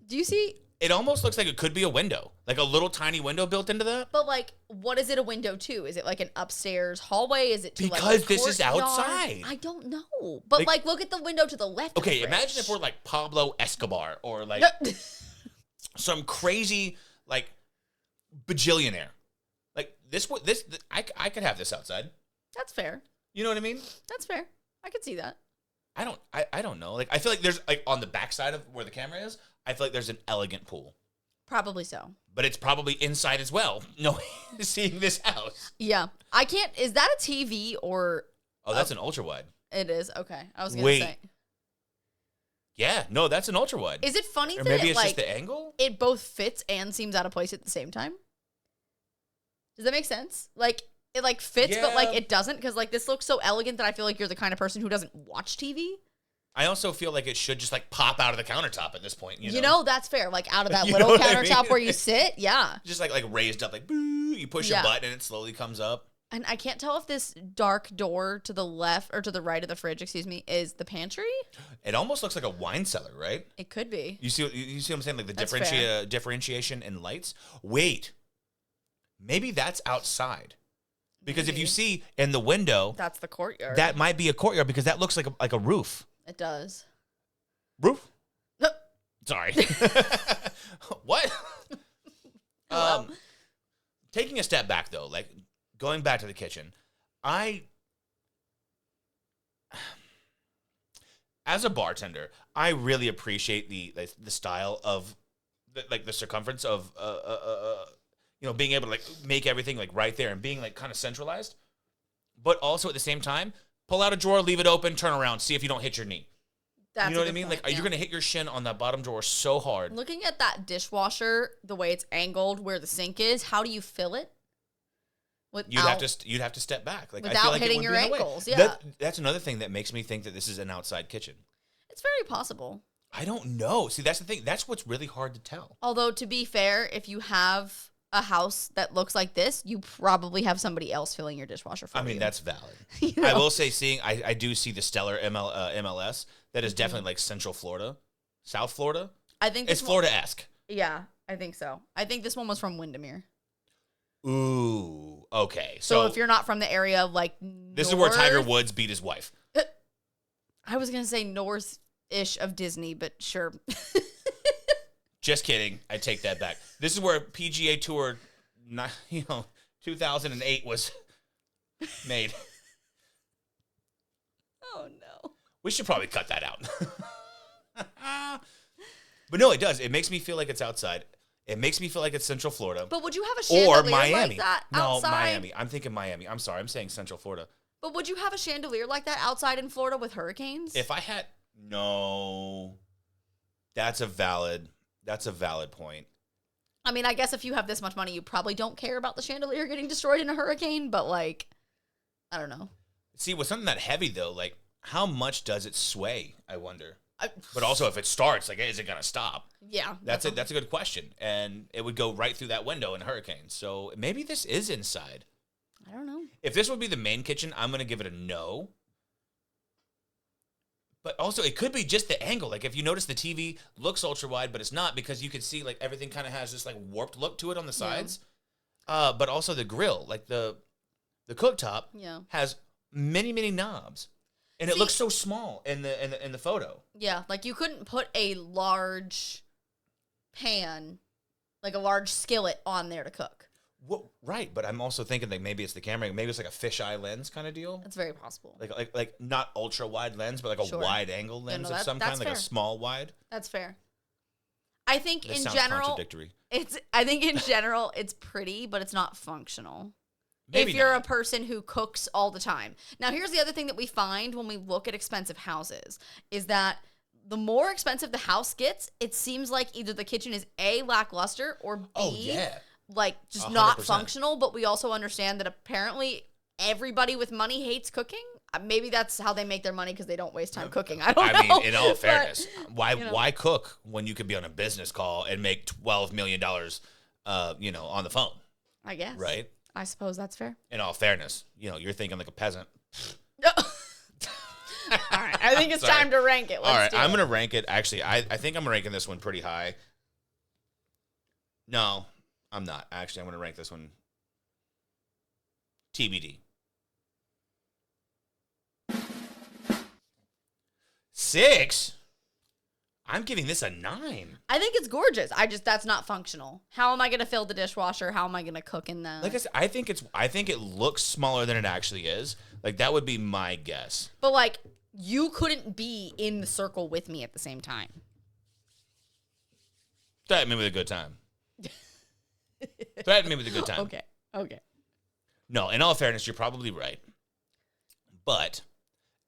Do you see? It almost looks like it could be a window. Like a little tiny window built into that. But like, what is it a window to? Is it like an upstairs hallway? Is it to like Because a this is courtyard? outside. I don't know. But like, look at the window to the left. Okay, of the imagine if fridge. we're like Pablo Escobar or like No. some crazy like bajillionaire. Like I could have this outside. That's fair. You know what I mean? That's fair. I could see that. I don't know. Like I feel like there's like on the backside of where the camera is, I feel like there's an elegant pool. Probably so. But it's probably inside as well. No, seeing this house. Yeah. I can't. Is that a TV or Oh, that's an ultra wide. It is? Okay. I was going Wait. to say. Yeah, no, that's an ultra wide. Is it funny Or that maybe it, it's like, just the angle? it both fits and seems out of place at the same time? Does that make sense? Like, it, like, fits, but, like, Yeah. it doesn't? Because, like, this looks so elegant that I feel like you're the kind of person who doesn't watch TV. I also feel like it should just like pop out of the countertop at this point. You know, You know, that's fair. Like, out of that You little know what I countertop mean? where you sit. Yeah. just like raised up, like boo. You push Yeah. a button and it slowly comes up. And I can't tell if this dark door to the left or to the right of the fridge, is the pantry. It almost looks like a wine cellar, right? It could be. You see what I'm saying? Like the That's fair. differentiation in lights. Wait, maybe that's outside. Because if you Maybe. see in the window, That's the courtyard. that might be a courtyard because that looks like a roof. It does. Roof? No. Sorry. What? Well. Taking a step back though, like going back to the kitchen, as a bartender, I really appreciate the style of the circumference of being able to like make everything like right there and being like kind of centralized, but also at the same time pull out a drawer, leave it open, turn around, see if you don't hit your knee. That's You know a what I good mean? point, Like, yeah. you're gonna hit your shin on that bottom drawer so hard. Looking at that dishwasher, the way it's angled, where the sink is, how do you fill it? You'd have to step back. Like I Without feel like hitting it would your be in the way. ankles, yeah. That's another thing that makes me think that this is an outside kitchen. It's very possible. I don't know. See, that's the thing. That's what's really hard to tell. Although, to be fair, if you have a house that looks like this, you probably have somebody else filling your dishwasher for you. I mean, that's valid. You I know? will say, I do see the stellar MLS that is definitely like Central Florida, South Florida. I think It's this one- Florida-esque. Yeah, I think so. I think this one was from Windermere. Ooh, okay. So if you're not from the area of like this is where Tiger north- Woods beat his wife. I was gonna say north-ish of Disney, but sure. Just kidding. I take that back. This is where PGA Tour, 2008 was made. Oh no. We should probably cut that out. But no, it does. It makes me feel like it's outside. It makes me feel like it's Central Florida. But would you have a chandelier Or Miami. like that No, outside? Miami. I'm thinking Miami. I'm sorry. I'm saying Central Florida. But would you have a chandelier like that outside in Florida with hurricanes? If I had no, that's a valid point. I mean, I guess if you have this much money, you probably don't care about the chandelier getting destroyed in a hurricane, but like, I don't know. See, with something that heavy though, like how much does it sway? I wonder. But also, if it starts, like, is it gonna stop? Yeah. That's it. That's a good question, and it would go right through that window in a hurricane. So maybe this is inside. I don't know. If this would be the main kitchen, I'm gonna give it a no. But also, it could be just the angle. Like, if you notice, the TV looks ultra wide, but it's not because you can see like everything kind of has this like warped look to it on the sides. But also the grill, like the cooktop, Yeah. has many knobs, and it See- looks so small in the photo. Yeah, like you couldn't put a large pan, like a large skillet on there to cook. Well, right, but I'm also thinking like maybe it's the camera, maybe it's like a fisheye lens kind of deal. That's very possible. Like not ultra wide lens, but like a Sure. wide angle lens no, of that- some that's kind, like fair. a small wide. That's fair. I think This in sounds general, contradictory. it's pretty, but it's not functional. Maybe if you're not. a person who cooks all the time. Now, here's the other thing that we find when we look at expensive houses is that the more expensive the house gets, it seems like either the kitchen is A, lackluster, or B, Oh yeah. like just not 100%. functional. But we also understand that apparently everybody with money hates cooking. Maybe that's how they make their money because they don't waste time cooking. I don't know. I mean, in all But, fairness, why you know. why cook when you could be on a business call and make $12 million, on the phone, I guess. right? I suppose that's fair. In all fairness, you're thinking like a peasant. All right. I think it's Sorry. time to rank it. Let's All right, do I'm it. gonna rank it. Actually, I think I'm ranking this one pretty high. No, I'm not. Actually, I'm gonna rank this one TBD. 6. I'm giving this a 9. I think it's gorgeous. That's not functional. How am I going to fill the dishwasher? How am I going to cook in that? Like I said, I think it looks smaller than it actually is. Like that would be my guess. But like, you couldn't be in the circle with me at the same time. Threaten me with a good time. Threaten me with a good time. Okay. No, in all fairness, you're probably right. But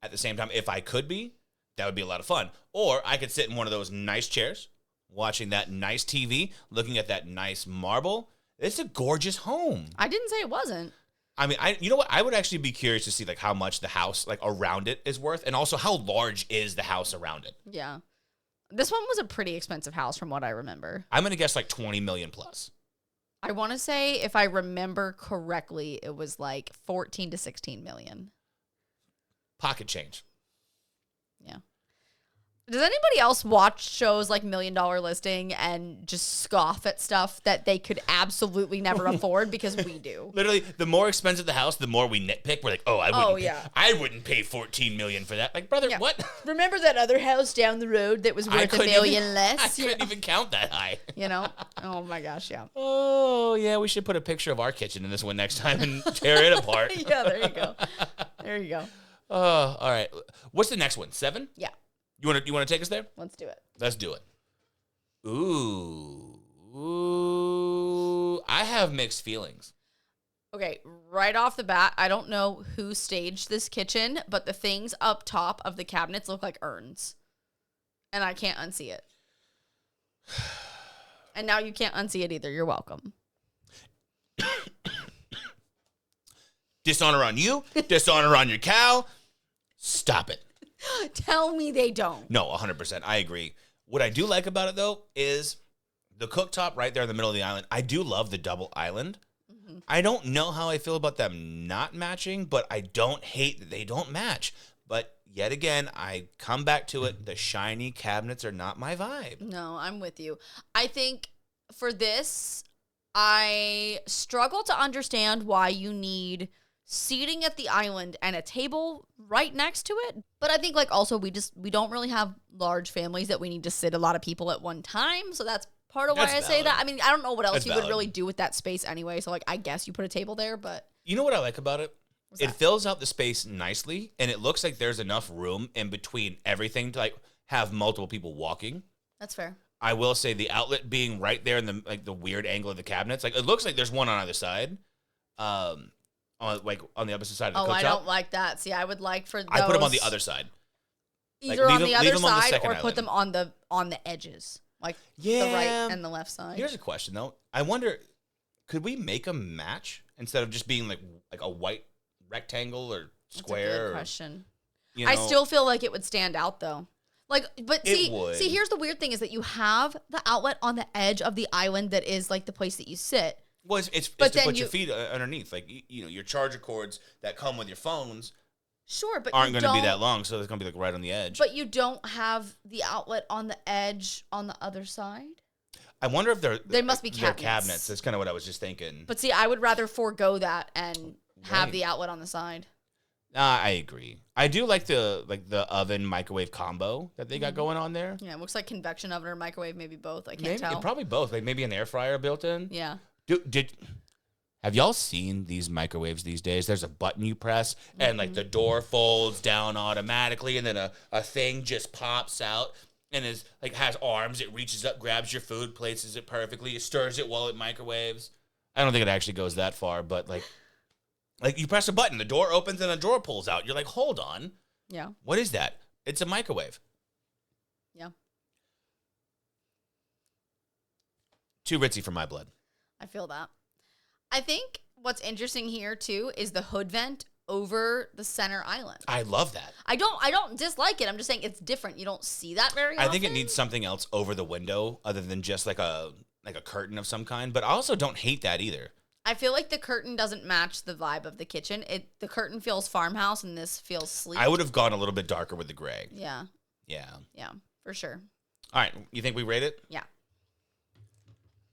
at the same time, if I could be, that would be a lot of fun. Or I could sit in one of those nice chairs, watching that nice TV, looking at that nice marble. It's a gorgeous home. I didn't say it wasn't. I mean, you know what? I would actually be curious to see like how much the house like around it is worth, and also how large is the house around it. Yeah. This one was a pretty expensive house from what I remember. I'm gonna guess like 20 million plus. I want to say, if I remember correctly, it was like 14 to 16 million. Pocket change. Yeah. Does anybody else watch shows like $1 Million Listing and just scoff at stuff that they could absolutely never afford? Because we do. Literally, the more expensive the house, the more we nitpick. We're like, oh, I wouldn't pay 14 million for that. Like, brother, Yeah. what? Remember that other house down the road that was worth $1 million less? I couldn't even count that high. You know? Oh my gosh, yeah. Oh, yeah, we should put a picture of our kitchen in this one next time and tear it apart. Yeah, there you go. There you go. Oh, all right. What's the next one? 7? Yeah, You want to take us there? let's do it. Let's do it. Ooh, I have mixed feelings. Okay, right off the bat, I don't know who staged this kitchen, but the things up top of the cabinets look like urns. And I can't unsee it. And now you can't unsee it either. You're welcome. Dishonor on you, dishonor on your cow. Stop it. Tell me they don't. No, 100%. I agree. What I do like about it, though, is the cooktop right there in the middle of the island. I do love the double island. Mm-hmm. I don't know how I feel about them not matching, but I don't hate that they don't match. But yet again, I come back to it. The shiny cabinets are not my vibe. No, I'm with you. I think for this, I struggle to understand why you need seating at the island and a table right next to it. But I think like also we don't really have large families that we need to sit a lot of people at one time. So that's part of why That's I say valid. that. I mean, I don't know what else That's you would valid. really do with that space anyway. So like I guess you put a table there, but You know what I like about it? What's It that? fills out the space nicely, and it looks like there's enough room in between everything to like have multiple people walking. that's fair. I will say the outlet being right there in the like the weird angle of the cabinets, like it looks like there's one on either side, on the opposite side of the Oh, cooktop. I don't like that. See, I would like for those I put them on the other side. either leave on them- the leave other them on the side second or put island. them on the edges, like Yeah. the right and the left side. Here's a question though. I wonder, could we make a match instead of just being like a white rectangle or That's a square? good Or, question. you I know? still feel like it would stand out though. Like, but It would. see, here's the weird thing is that you have the outlet on the edge of the island that is like the place that you sit. Well, it's But to then put your you- feet underneath, like you know, your charger cords that come with your phones Sure, but aren't you going to be that don't- long, so it's going to be like right on the edge. But you don't have the outlet on the edge on the other side. I wonder if There must be they're cabinets. cabinets. That's kind of what I was just thinking. But see, I would rather forego that and have Right. the outlet on the side. I agree. I do like the oven microwave combo that they Mm-hmm. got going on there. Yeah, it looks like convection oven or microwave, maybe both. I can't Maybe tell. probably both. Like maybe an air fryer built in. Yeah. Have y'all seen these microwaves these days? There's a button you press and like the door folds down automatically, and then a thing just pops out and is like has arms. It reaches up, grabs your food, places it perfectly, it stirs it while it microwaves. I don't think it actually goes that far, but like you press a button, the door opens and a drawer pulls out. You're like, hold on, Yeah. what is that? It's a microwave. Yeah. Too ritzy for my blood. I feel that. I think what's interesting here too is the hood vent over the center island. I love that. I don't dislike it. I'm just saying it's different. You don't see that very often. I think it needs something else over the window other than just like a curtain of some kind. But I also don't hate that either. I feel like the curtain doesn't match the vibe of the kitchen. The curtain feels farmhouse and this feels sleek. I would have gone a little bit darker with the gray. Yeah. Yeah. Yeah, for sure. All right. You think we rate it? Yeah.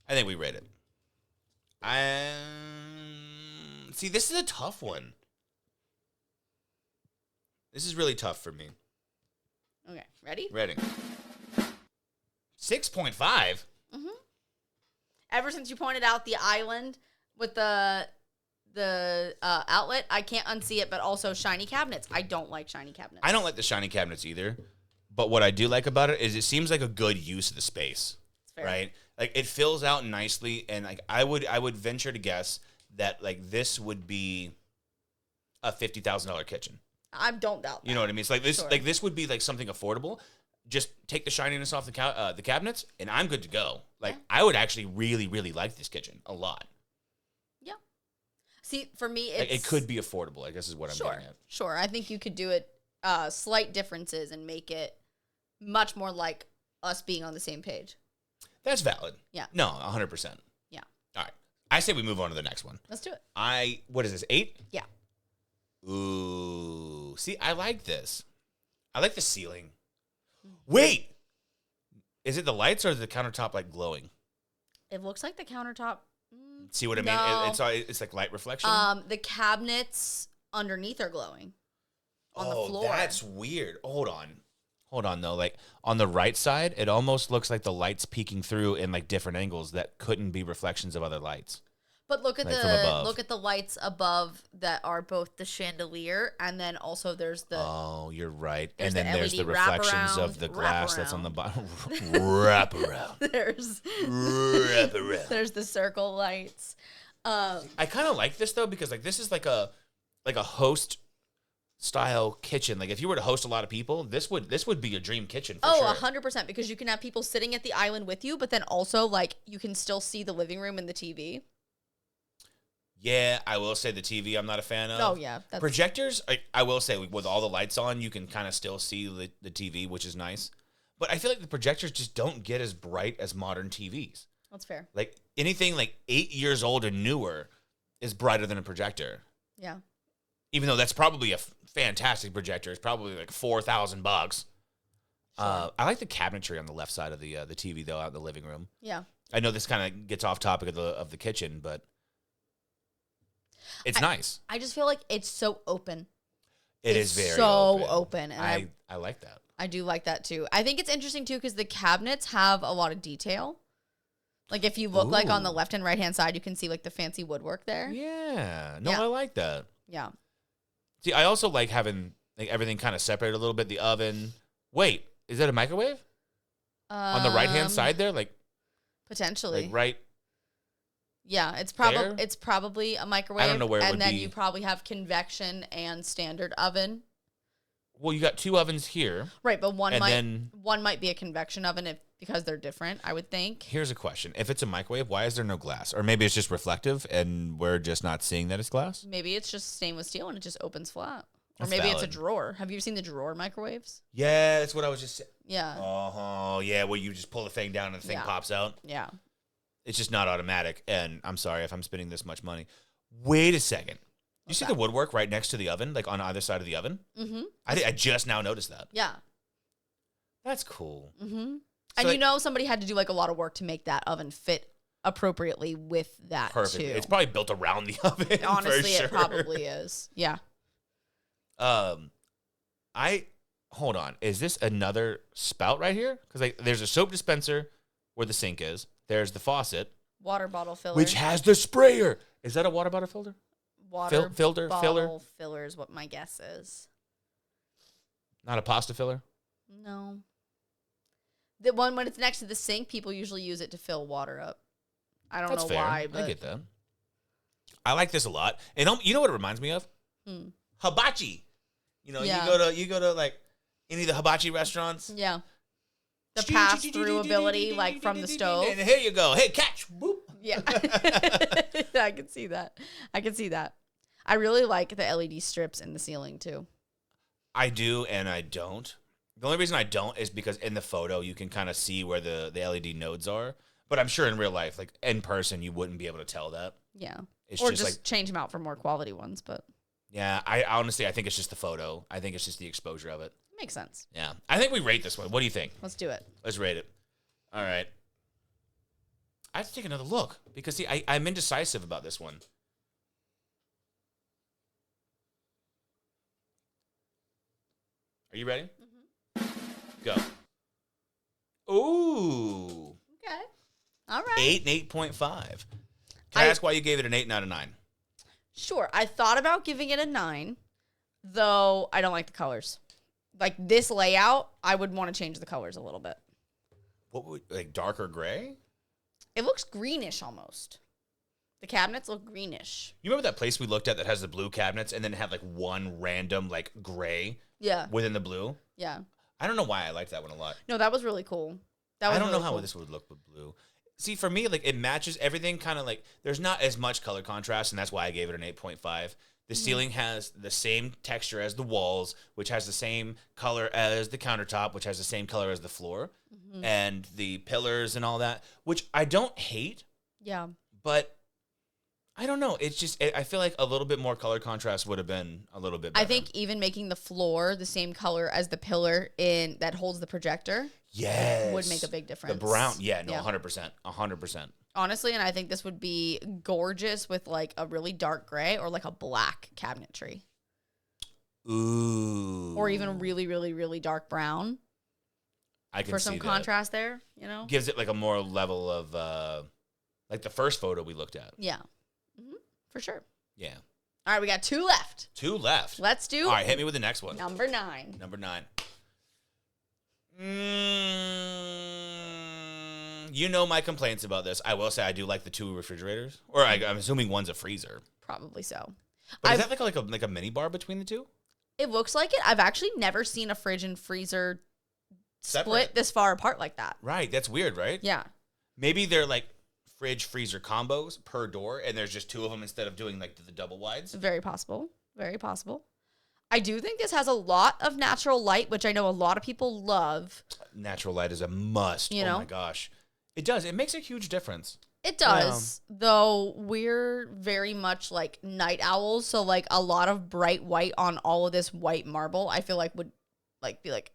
I think we rate it. See, this is a tough one. This is really tough for me. Okay, ready? Ready? 6.5. Ever since you pointed out the island with the outlet, I can't unsee it, but also shiny cabinets. I don't like shiny cabinets. I don't like the shiny cabinets either. But what I do like about it is it seems like a good use of the space. Fair. Right? Like it fills out nicely, and like I would venture to guess that like this would be a $50,000 kitchen. I don't doubt that. You know what I mean? It's like this. Sure. Like this would be like something affordable. Just take the shininess off the cabinets, and I'm good to go. Like Yeah. I would actually really, really like this kitchen a lot. Yeah. See, for me, it's... Like it could be affordable. I guess is what I'm Sure. getting at. Sure. I think you could do it slight differences and make it much more like us being on the same page. That's valid. Yeah. No, 100%. Yeah. All right. I say we move on to the next one. Let's do it. What is this, 8? Yeah. Ooh. See, I like this. I like the ceiling. Wait. Is it the lights or is the countertop like glowing? It looks like the countertop. See what I mean? No. It's like light reflection. The cabinets underneath are glowing on the floor. That's weird. Hold on though. Like on the right side, it almost looks like the lights peeking through in like different angles that couldn't be reflections of other lights. But look at Like from above. look at the lights above that are both the chandelier and then also there's the Oh, you're right. There's And then the there's the LED reflections of wraparound, the glass that's on the wraparound. bottom. Wrap around. there's Wrap around. there's the circle lights. I kind of like this though because like this is like a host style kitchen. Like if you were to host a lot of people, this would be a dream kitchen for Oh, sure. 100% because you can have people sitting at the island with you, but then also like you can still see the living room and the TV. Yeah, I will say the TV I'm not a fan of. Oh yeah, that's Projectors, I will say with all the lights on, you can kind of still see the TV, which is nice. But I feel like the projectors just don't get as bright as modern TVs. that's fair. Like anything like 8 years old and newer is brighter than a projector. Yeah. Even though that's probably a fantastic projector. It's probably like $4,000. I like the cabinetry on the left side of the TV though, out in the living room. Yeah. I know this kind of gets off topic of the kitchen, but it's nice. I just feel like it's so open. It It's is very so open, and I like that. I do like that too. I think it's interesting too because the cabinets have a lot of detail. Like if you look like on the Ooh. left and right hand side, you can see like the fancy woodwork there. Yeah. No, Yeah. I like that. Yeah. See, I also like having like everything kind of separated a little bit. The oven. Wait, is that a microwave on the right hand side there? Like Potentially. right. Yeah, it's There? probably a microwave. know where it and would then be. you probably have convection and standard oven. Well, you got 2 ovens here. Right, but one And might then- be a convection oven because they're different, I would think. Here's a question: if it's a microwave, why is there no glass? Or maybe it's just reflective, and we're just not seeing that it's glass. Maybe it's just stainless steel and it just opens flat. Or That's maybe it's a valid. drawer. Have you seen the drawer microwaves? Yeah, that's what I was just saying. Yeah. Oh, yeah, where you just pull the thing down and the thing Yeah. pops out. Yeah. It's just not automatic, and I'm sorry if I'm spending this much money. Wait a second. You see the woodwork right next to the oven, like on either side of the oven? Mm-hmm. I just now noticed that. Yeah. That's cool. Mm-hmm. So, And like- somebody had to do like a lot of work to make that oven fit appropriately with that Perfect. too. It's probably built around the oven. Honestly, for sure. it probably is. Yeah. Hold on. Is this another spout right here? Because like, there's a soap dispenser where the sink is. There's the faucet, Water bottle filler. which has the sprayer. Is that a water bottle filter? water filter bottle filler? filler is what my guess is. Not a pasta filler. No. The one when it's next to the sink, people usually use it to fill water up. I don't That's know fair. why, but I get that. I like this a lot. And you know what it reminds me of? Hmm. Hibachi. You know, Yeah. you go to like any of the hibachi restaurants. yeah. The pass-through ability, like from the stove. And here you go. Hey, catch. Boop. Yeah. I can see that. I really like the LED strips in the ceiling too. I do and I don't. The only reason I don't is because in the photo you can kind of see where the LED nodes are. But I'm sure in real life, like in person, you wouldn't be able to tell that. Yeah. It's Or just just like, change them out for more quality ones, but yeah, I honestly, I think it's just the photo. I think it's just the exposure of it. makes sense. Yeah. I think we rate this one. What do you think? Let's do it. Let's rate it. All right. I have to take another look because, see, I'm indecisive about this one. Are you ready? Go. Ooh. Okay. All right. 8 and 8.5. Can I ask why you gave it an 8 and not a 9? Sure. I thought about giving it a 9, though I don't like the colors. Like this layout, I would want to change the colors a little bit. What would, like darker gray? It looks greenish almost. The cabinets look greenish. You remember that place we looked at that has the blue cabinets and then it had like one random like gray Yeah. within the blue? Yeah. I don't know why I liked that one a lot. No, that was really cool. That was I don't know really how cool. this would look with blue. See, for me, like it matches everything kind of like there's not as much color contrast, and that's why I gave it an 8.5. The ceiling has the same texture as the walls, which has the same color as the countertop, which has the same color as the floor, and the pillars and all that, which I don't hate, Yeah. but I don't know. It's just I feel like a little bit more color contrast would have been a little bit better. I think even making the floor the same color as the pillar in that holds the projector yes would make a big difference. The brown, yeah, no, 100%, 100%. Honestly, and I think this would be gorgeous with like a really dark gray or like a black cabinetry. Ooh. Or even really, really, really dark brown I can for see some that. contrast there, you know? Gives it like a more level of like the first photo we looked at. Yeah. For sure. Yeah. All right, we got 2 left. 2 left. Let's do All right, hit me with the next one. number 9. Number 9. You know my complaints about this. I will say I do like the 2 refrigerators, or I'm assuming one's a freezer. Probably so. But is that like a mini bar between the 2? It looks like it. I've actually never seen a fridge and freezer split this far apart like that. Right. That's weird, right? Yeah. Maybe they're like fridge freezer combos per door, and there's just 2 of them instead of doing like the double wides. Very possible. Very possible. I do think this has a lot of natural light, which I know a lot of people love. Natural light is a must. You oh know? my gosh. It does. It makes a huge difference. It does, though we're very much like night owls, so like a lot of bright white on all of this white marble, I feel like would like be like,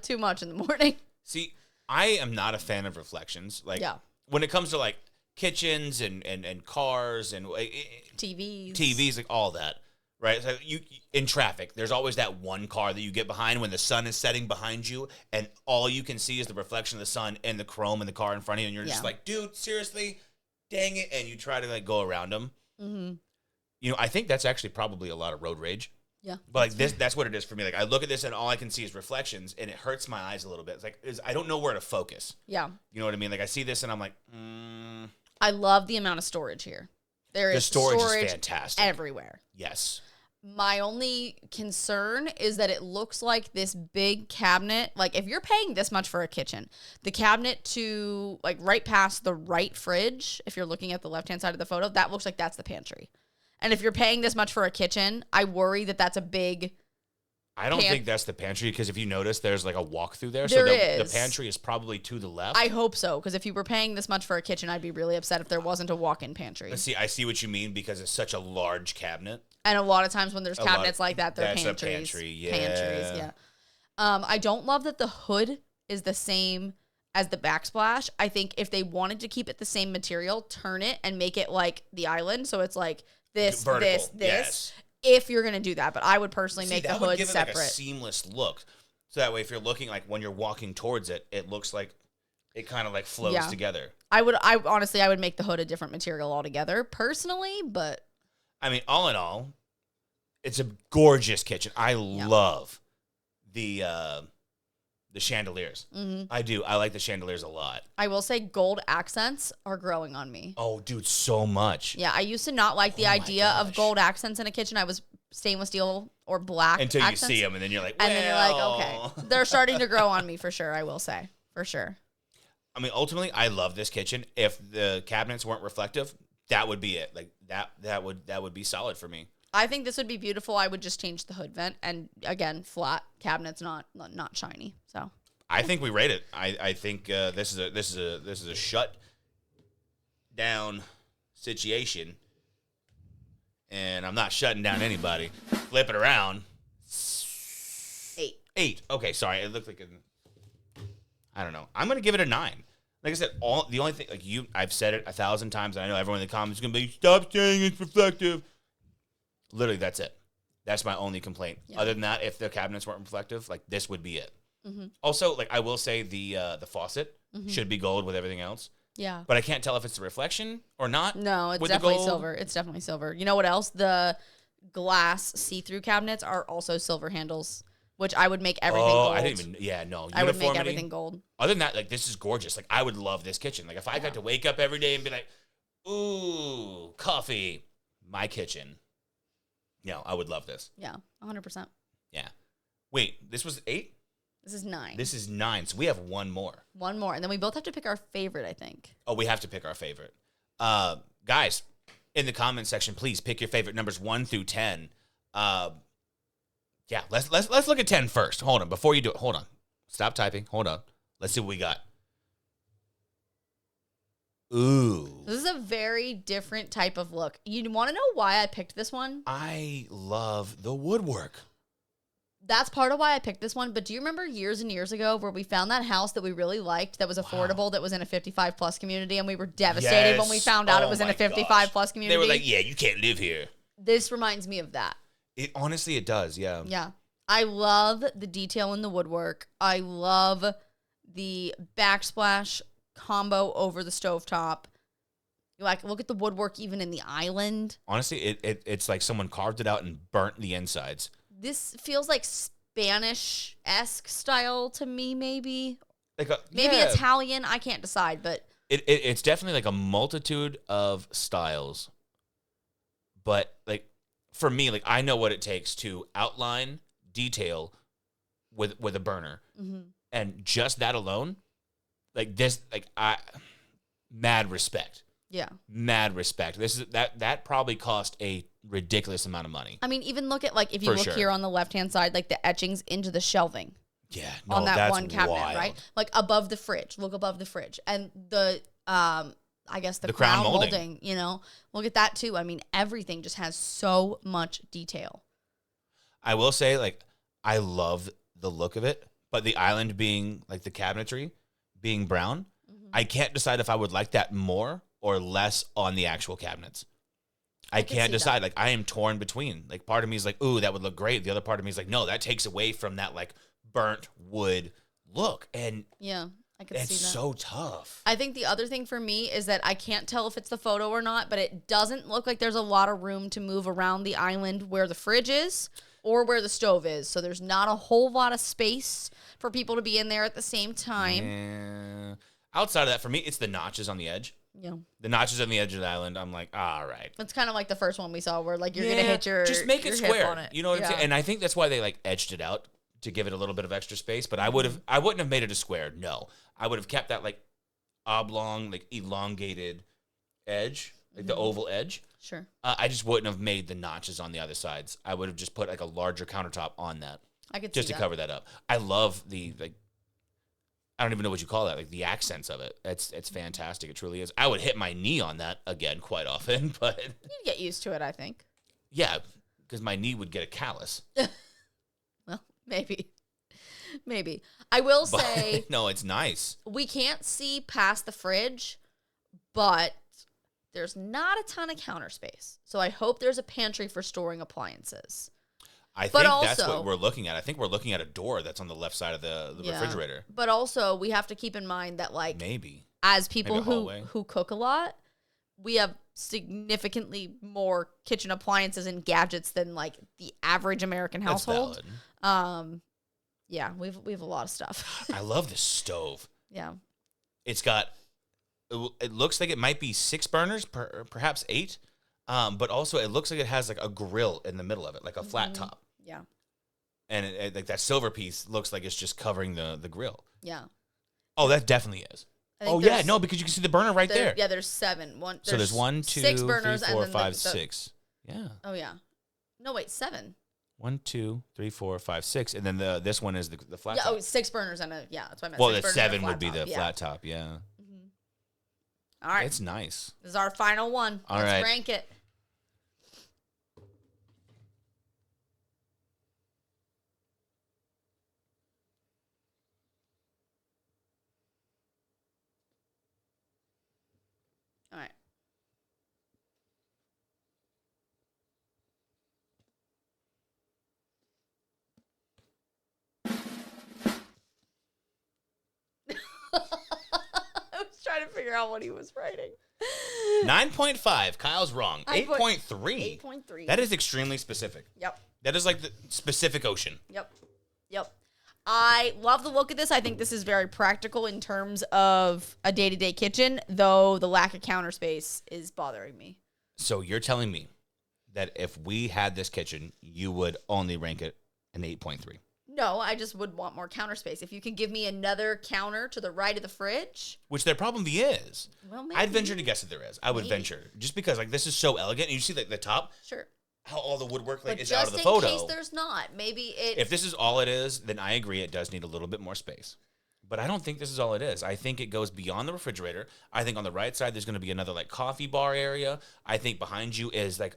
too much in the morning. See, I am not a fan of reflections. Like when it comes to like kitchens and cars and TVs, like all that, right? So you in traffic, there's always that one car that you get behind when the sun is setting behind you, and all you can see is the reflection of the sun and the chrome in the car in front of you, and you're just like, dude, seriously, dang it, and you try to like go around them. Mm-hmm. You know, I think that's actually probably a lot of road rage. Yeah, but like that's what it is for me. Like I look at this and all I can see is reflections, and it hurts my eyes a little bit. It's like I don't know where to focus. Yeah, you know what I mean. Like I see this and I'm like, I love the amount of storage here. There is storage is fantastic everywhere. Yes. My only concern is that it looks like this big cabinet. Like if you're paying this much for a kitchen, the cabinet to like right past the right fridge, if you're looking at the left-hand side of the photo, that looks like that's the pantry. And if you're paying this much for a kitchen, I worry that that's a big... I don't think that's the pantry, because if you notice, there's like a walk-through there. There so is. The pantry is probably to the left. I hope so, because if you were paying this much for a kitchen, I'd be really upset if there wasn't a walk-in pantry. Let's see, I see what you mean, because it's such a large cabinet. And a lot of times when there's cabinets like that, they're that's pantries. a pantry, yeah. Pantries, yeah. I don't love that the hood is the same as the backsplash. I think if they wanted to keep it the same material, turn it and make it like the island. So it's like this, vertical, this. yes. If you're going to do that. But I would personally make the hood give separate. It like a seamless look. So that way, if you're looking, like when you're walking towards it, it looks like it kind of like flows together. I honestly would make the hood a different material altogether personally, but. I mean, all in all, it's a gorgeous kitchen. I love the chandeliers. Mm-hmm. I do. I like the chandeliers a lot. I will say gold accents are growing on me. Oh, dude, so much. Yeah, I used to not like the idea of gold accents in a kitchen. I was stainless steel or black until accents. you see them, and then you're like, and then you're like, okay, they're starting to grow on me for sure. I will say, for sure. I mean, ultimately, I love this kitchen. If the cabinets weren't reflective, that would be it. Like that would be solid for me. I think this would be beautiful. I would just change the hood vent, and again, flat cabinets, not shiny. So I think we rate it. I think this is a shut down situation, and I'm not shutting down anybody. Flip it around. 8. Okay, sorry. It looked like I don't know. I'm gonna give it a 9. Like I said, the only thing, like I've said it 1,000 times, and I know everyone in the comments is gonna be, stop saying it's reflective. Literally, that's it. That's my only complaint. Yeah. Other than that, if the cabinets weren't reflective, like this would be it. Mm-hmm. Also, like I will say, the faucet should be gold with everything else. Yeah, but I can't tell if it's a reflection or not. No, it's definitely silver. It's definitely silver. You know what else? The glass see-through cabinets are also silver handles, which I would make everything gold. I didn't even. Yeah, no. I would make everything gold. Other than that, like this is gorgeous. Like I would love this kitchen. Like if I got to wake up every day and be like, Ooh, coffee. My kitchen. Yeah, I would love this. Yeah, 100%. Yeah. Wait, this was 8? This is 9. This is 9, so we have one more. One more, and then we both have to pick our favorite, I think. Oh, we have to pick our favorite. Guys, in the comment section, please pick your favorite numbers 1 through 10. Yeah, let's look at 10 first. Hold on, before you do it, hold on. Stop typing. Hold on. Let's see what we got. Ooh. This is a very different type of look. You want to know why I picked this one? I love the woodwork. That's part of why I picked this one. But do you remember years and years ago where we found that house that we really liked, that was affordable, that was in a 55 plus community, and we were devastated when we found out it was in a 55 plus community? They were like, yeah, you can't live here. This reminds me of that. Honestly, it does, yeah. Yeah. I love the detail in the woodwork. I love the backsplash combo over the stovetop. Like, look at the woodwork even in the island. Honestly, it's like someone carved it out and burnt the insides. This feels like Spanish-esque style to me, maybe. Like maybe Italian. I can't decide, but it's definitely like a multitude of styles. But like for me, like I know what it takes to outline detail with a burner, and just that alone, like this, like mad respect. Yeah. Mad respect. This is that probably cost a ridiculous amount of money. I mean, even look at, like, if you look here on the left-hand side, like the etchings into the shelving. Yeah, on that that's one cabinet, wild. right? Like above the fridge. Look above the fridge. And the I guess the crown molding, you know. Look at that too. I mean, everything just has so much detail. I will say, like, I love the look of it, but the island being like the cabinetry being brown, I can't decide if I would like that more or less on the actual cabinets. I can't decide. Like, I am torn between. Like, part of me is like, ooh, that would look great. The other part of me is like, no, that takes away from that, like, burnt wood look. And yeah, I could see that. It's so tough. I think the other thing for me is that I can't tell if it's the photo or not, but it doesn't look like there's a lot of room to move around the island where the fridge is or where the stove is. So there's not a whole lot of space for people to be in there at the same time. Yeah. Outside of that, for me, it's the notches on the edge. Yeah. The notches on the edge of the island, I'm like, all right. It's kind of like the first one we saw where, like, you're going to hit your just make it hip square. on it. You know what I'm saying? And I think that's why they, like, edged it out to give it a little bit of extra space. But I wouldn't have made it a square. No. I would have kept that, like, oblong, like, elongated edge, like the oval edge. Sure. I just wouldn't have made the notches on the other sides. I would have just put, like, a larger countertop on that. I could just see to that. cover that up. I love the, like, I don't even know what you call that, like the accents of it. It's fantastic. It truly is. I would hit my knee on that again quite often, but You'd get used to it, I think. yeah, because my knee would get a callus. Well, maybe. Maybe. I will say no, it's nice. we can't see past the fridge, but there's not a ton of counter space. So I hope there's a pantry for storing appliances. I think that's also, what we're looking at. I think we're looking at a door that's on the left side of the refrigerator. But also, we have to keep in mind that, like, Maybe. as people Maybe a hallway. who cook a lot, we have significantly more kitchen appliances and gadgets than, like, the average American That's household. valid. Yeah, we have a lot of stuff. I love this stove. Yeah. It's got, it looks like it might be 6 burners, perhaps 8. But also it looks like it has like a grill in the middle of it, like a flat top. Yeah. And it, like that silver piece looks like it's just covering the grill. Yeah. Oh, that definitely is. I think Oh yeah, no, because you can see the burner right there. Yeah, there's 7. So there's 1, 2, 6 3, burners 4, and then 5, the 6. Yeah. Oh yeah. No, wait, 7. 1, 2, 3, 4, 5, 6, and then this one is the flat Yeah. top. Oh, 6 burners and a that's what I meant. Well, 6 the burners and a 7 would be flat the top. flat top. Yeah. All right. It's nice. This is our final one. All Let's right. rank it. All right. I was trying to figure out what he was writing. 9.5. Kyle's wrong. I put 8.3. 8.3. That is extremely specific. Yep. That is like the specific ocean. Yep. Yep. I love the look of this. I think this is very practical in terms of a day-to-day kitchen, though the lack of counter space is bothering me. So you're telling me that if we had this kitchen, you would only rank it an 8.3? No, I just would want more counter space. If you could give me another counter to the right of the fridge. Which there probably is. Well, maybe. I'd venture to guess that there is. I would Maybe. venture. Just because like this is so elegant. And you see like the top, Sure. how all the woodwork like But is just out of the in photo. case there's not, maybe it. If this is all it is, then I agree it does need a little bit more space. But I don't think this is all it is. I think it goes beyond the refrigerator. I think on the right side there's going to be another like coffee bar area. I think behind you is like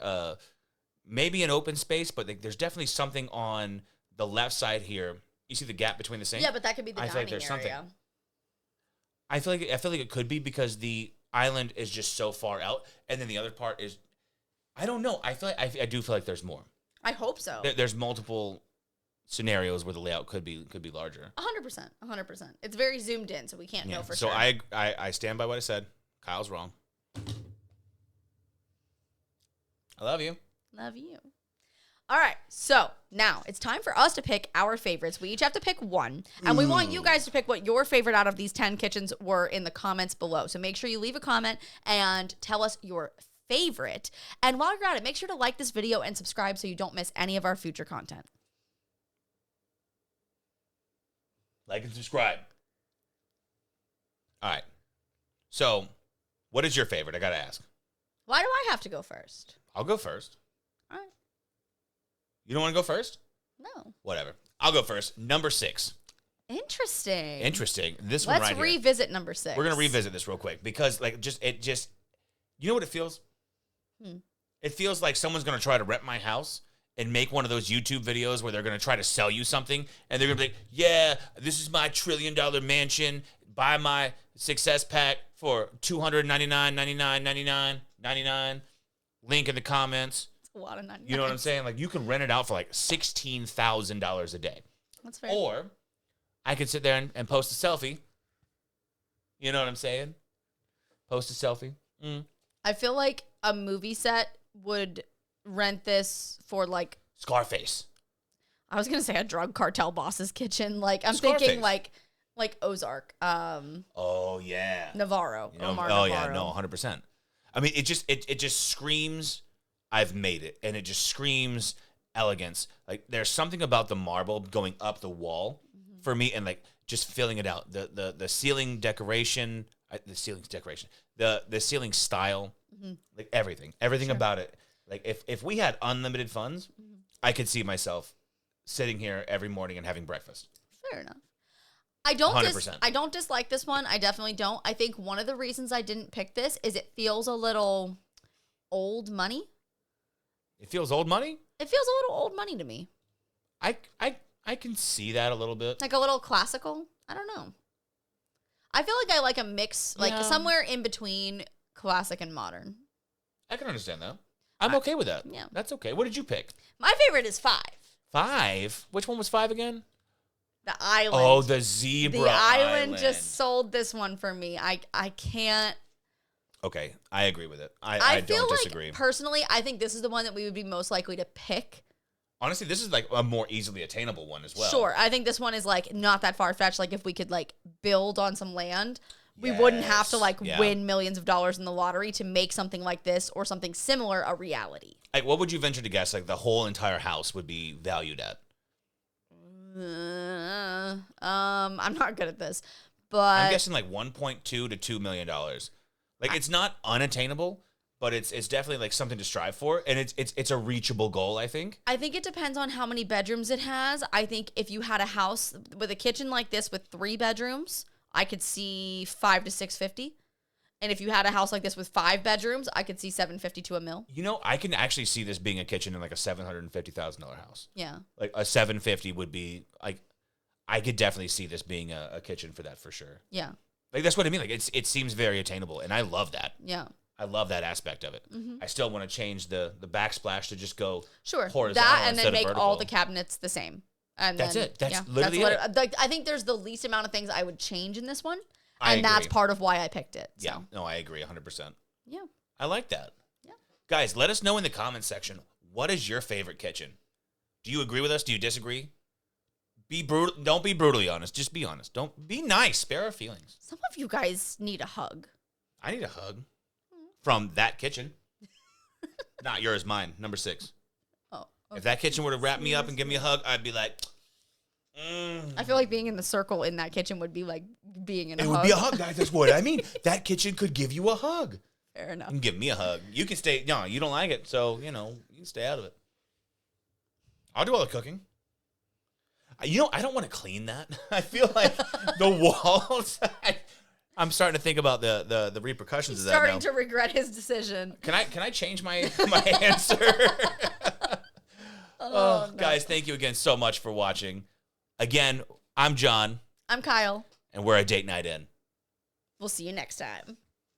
maybe an open space, but like, there's definitely something on the left side here. You see the gap between the sink? Yeah, but that could be the I feel dining like there's area. something. I feel like it could be because the island is just so far out, and then the other part is, I don't know. I feel like I do feel like there's more. I hope so. There's multiple scenarios where the layout could be larger. 100%. 100%. It's very zoomed in, so we can't know for so sure. I stand by what I said. Kyle's wrong. I love you. Love you. All right, so now it's time for us to pick our favorites. We each have to pick one, and we want you guys to pick what your favorite out of these 10 kitchens were in the comments below. So make sure you leave a comment and tell us your favorite. And while you're at it, make sure to like this video and subscribe so you don't miss any of our future content. Like and subscribe. All right. So, what is your favorite? I got to ask. Why do I have to go first? I'll go first. All right. You don't want to go first? No. Whatever. I'll go first. Number 6. Interesting. Interesting. This one Let's right here. revisit number 6. We're going to revisit this real quick because like you know what it feels? It feels like someone's going to try to rent my house and make one of those YouTube videos where they're going to try to sell you something and they're going to be like, yeah, this is my $1 trillion mansion. Buy my success pack for $299.99. Link in the comments. That's a lot of 99. You know what I'm saying? Like you can rent it out for like $16,000 a day. That's fair. Or I could sit there and post a selfie. You know what I'm saying? Post a selfie. I feel like a movie set would rent this for like Scarface. I was gonna say a drug cartel boss's kitchen. Like I'm Scarface. thinking like Ozark, Oh yeah. Navarro, You know, Omar oh Navarro. yeah, no, 100%. I mean, it just screams I've made it, and it just screams elegance. Like there's something about the marble going up the wall for me, and like just filling it out. The ceiling decoration, the ceiling style, like everything Sure. about it. Like if we had unlimited funds, I could see myself sitting here every morning and having breakfast. Fair enough. I don't 100%. I don't dislike this one. I definitely don't. I think one of the reasons I didn't pick this is it feels a little old money. It feels old money. It feels a little old money to me. I can see that a little bit. Like a little classical. I don't know. I feel like I like a mix, like Yeah. somewhere in between classic and modern. I can understand that. I'm okay with that. yeah. That's okay. What did you pick? My favorite is 5. 5? Which one was 5 again? The island. Oh, the zebra The island just sold this one for me. I can't. Okay, I agree with it. I feel don't like disagree. personally, I think this is the one that we would be most likely to pick. Honestly, this is like a more easily attainable one as well. Sure, I think this one is like not that far fetched. Like if we could like build on some land, we wouldn't have to Yes, like yeah. win millions of dollars in the lottery to make something like this or something similar a reality. Like, what would you venture to guess? Like, the whole entire house would be valued at? I'm not good at this, but I'm guessing like 1.2 to $2 million. Like, it's not unattainable, but it's definitely like something to strive for, and it's a reachable goal, I think. I think it depends on how many bedrooms it has. I think if you had a house with a kitchen like this with 3 bedrooms, I could see 5 to 650. And if you had a house like this with 5 bedrooms, I could see 750 to $1 million. You know, I can actually see this being a kitchen in like a $750,000 house. Yeah. Like a 750 would be like, I could definitely see this being a kitchen for that for sure. Yeah. Like that's what I mean. Like it seems very attainable, and I love that. Yeah. I love that aspect of it. I still want to change the backsplash to just go Sure. horizontal That and instead then of make all vertical. the cabinets the same. And That's then, it. That's yeah, literally it. Like, I think there's the least amount of things I would change in this one. I And that's agree. part of why I picked it. So. Yeah, no, I agree 100%. Yeah. I like that. Yeah. Guys, let us know in the comments section, what is your favorite kitchen? Do you agree with us? Do you disagree? Be brutal. Don't be brutally honest. Just be honest. Don't be nice. Spare our feelings. Some of you guys need a hug. I need a hug from that kitchen. Not yours, mine. Number 6. Oh, okay. If that kitchen were to wrap me up and give me a hug, I'd be like, I feel like being in the circle in that kitchen would be like being in a it hug. would be a hug, guys. That's what I mean. That kitchen could give you a hug. Fair enough. You can give me a hug. You can stay. No, you don't like it, so you can stay out of it. I'll do all the cooking. I don't want to clean that. I feel like the walls. I'm starting to think about the repercussions He's of that now. starting to regret his decision. Can I change my answer? Oh, no. Guys, thank you again so much for watching. Again, I'm John. I'm Kyle. And we're a Date Night In. We'll see you next time.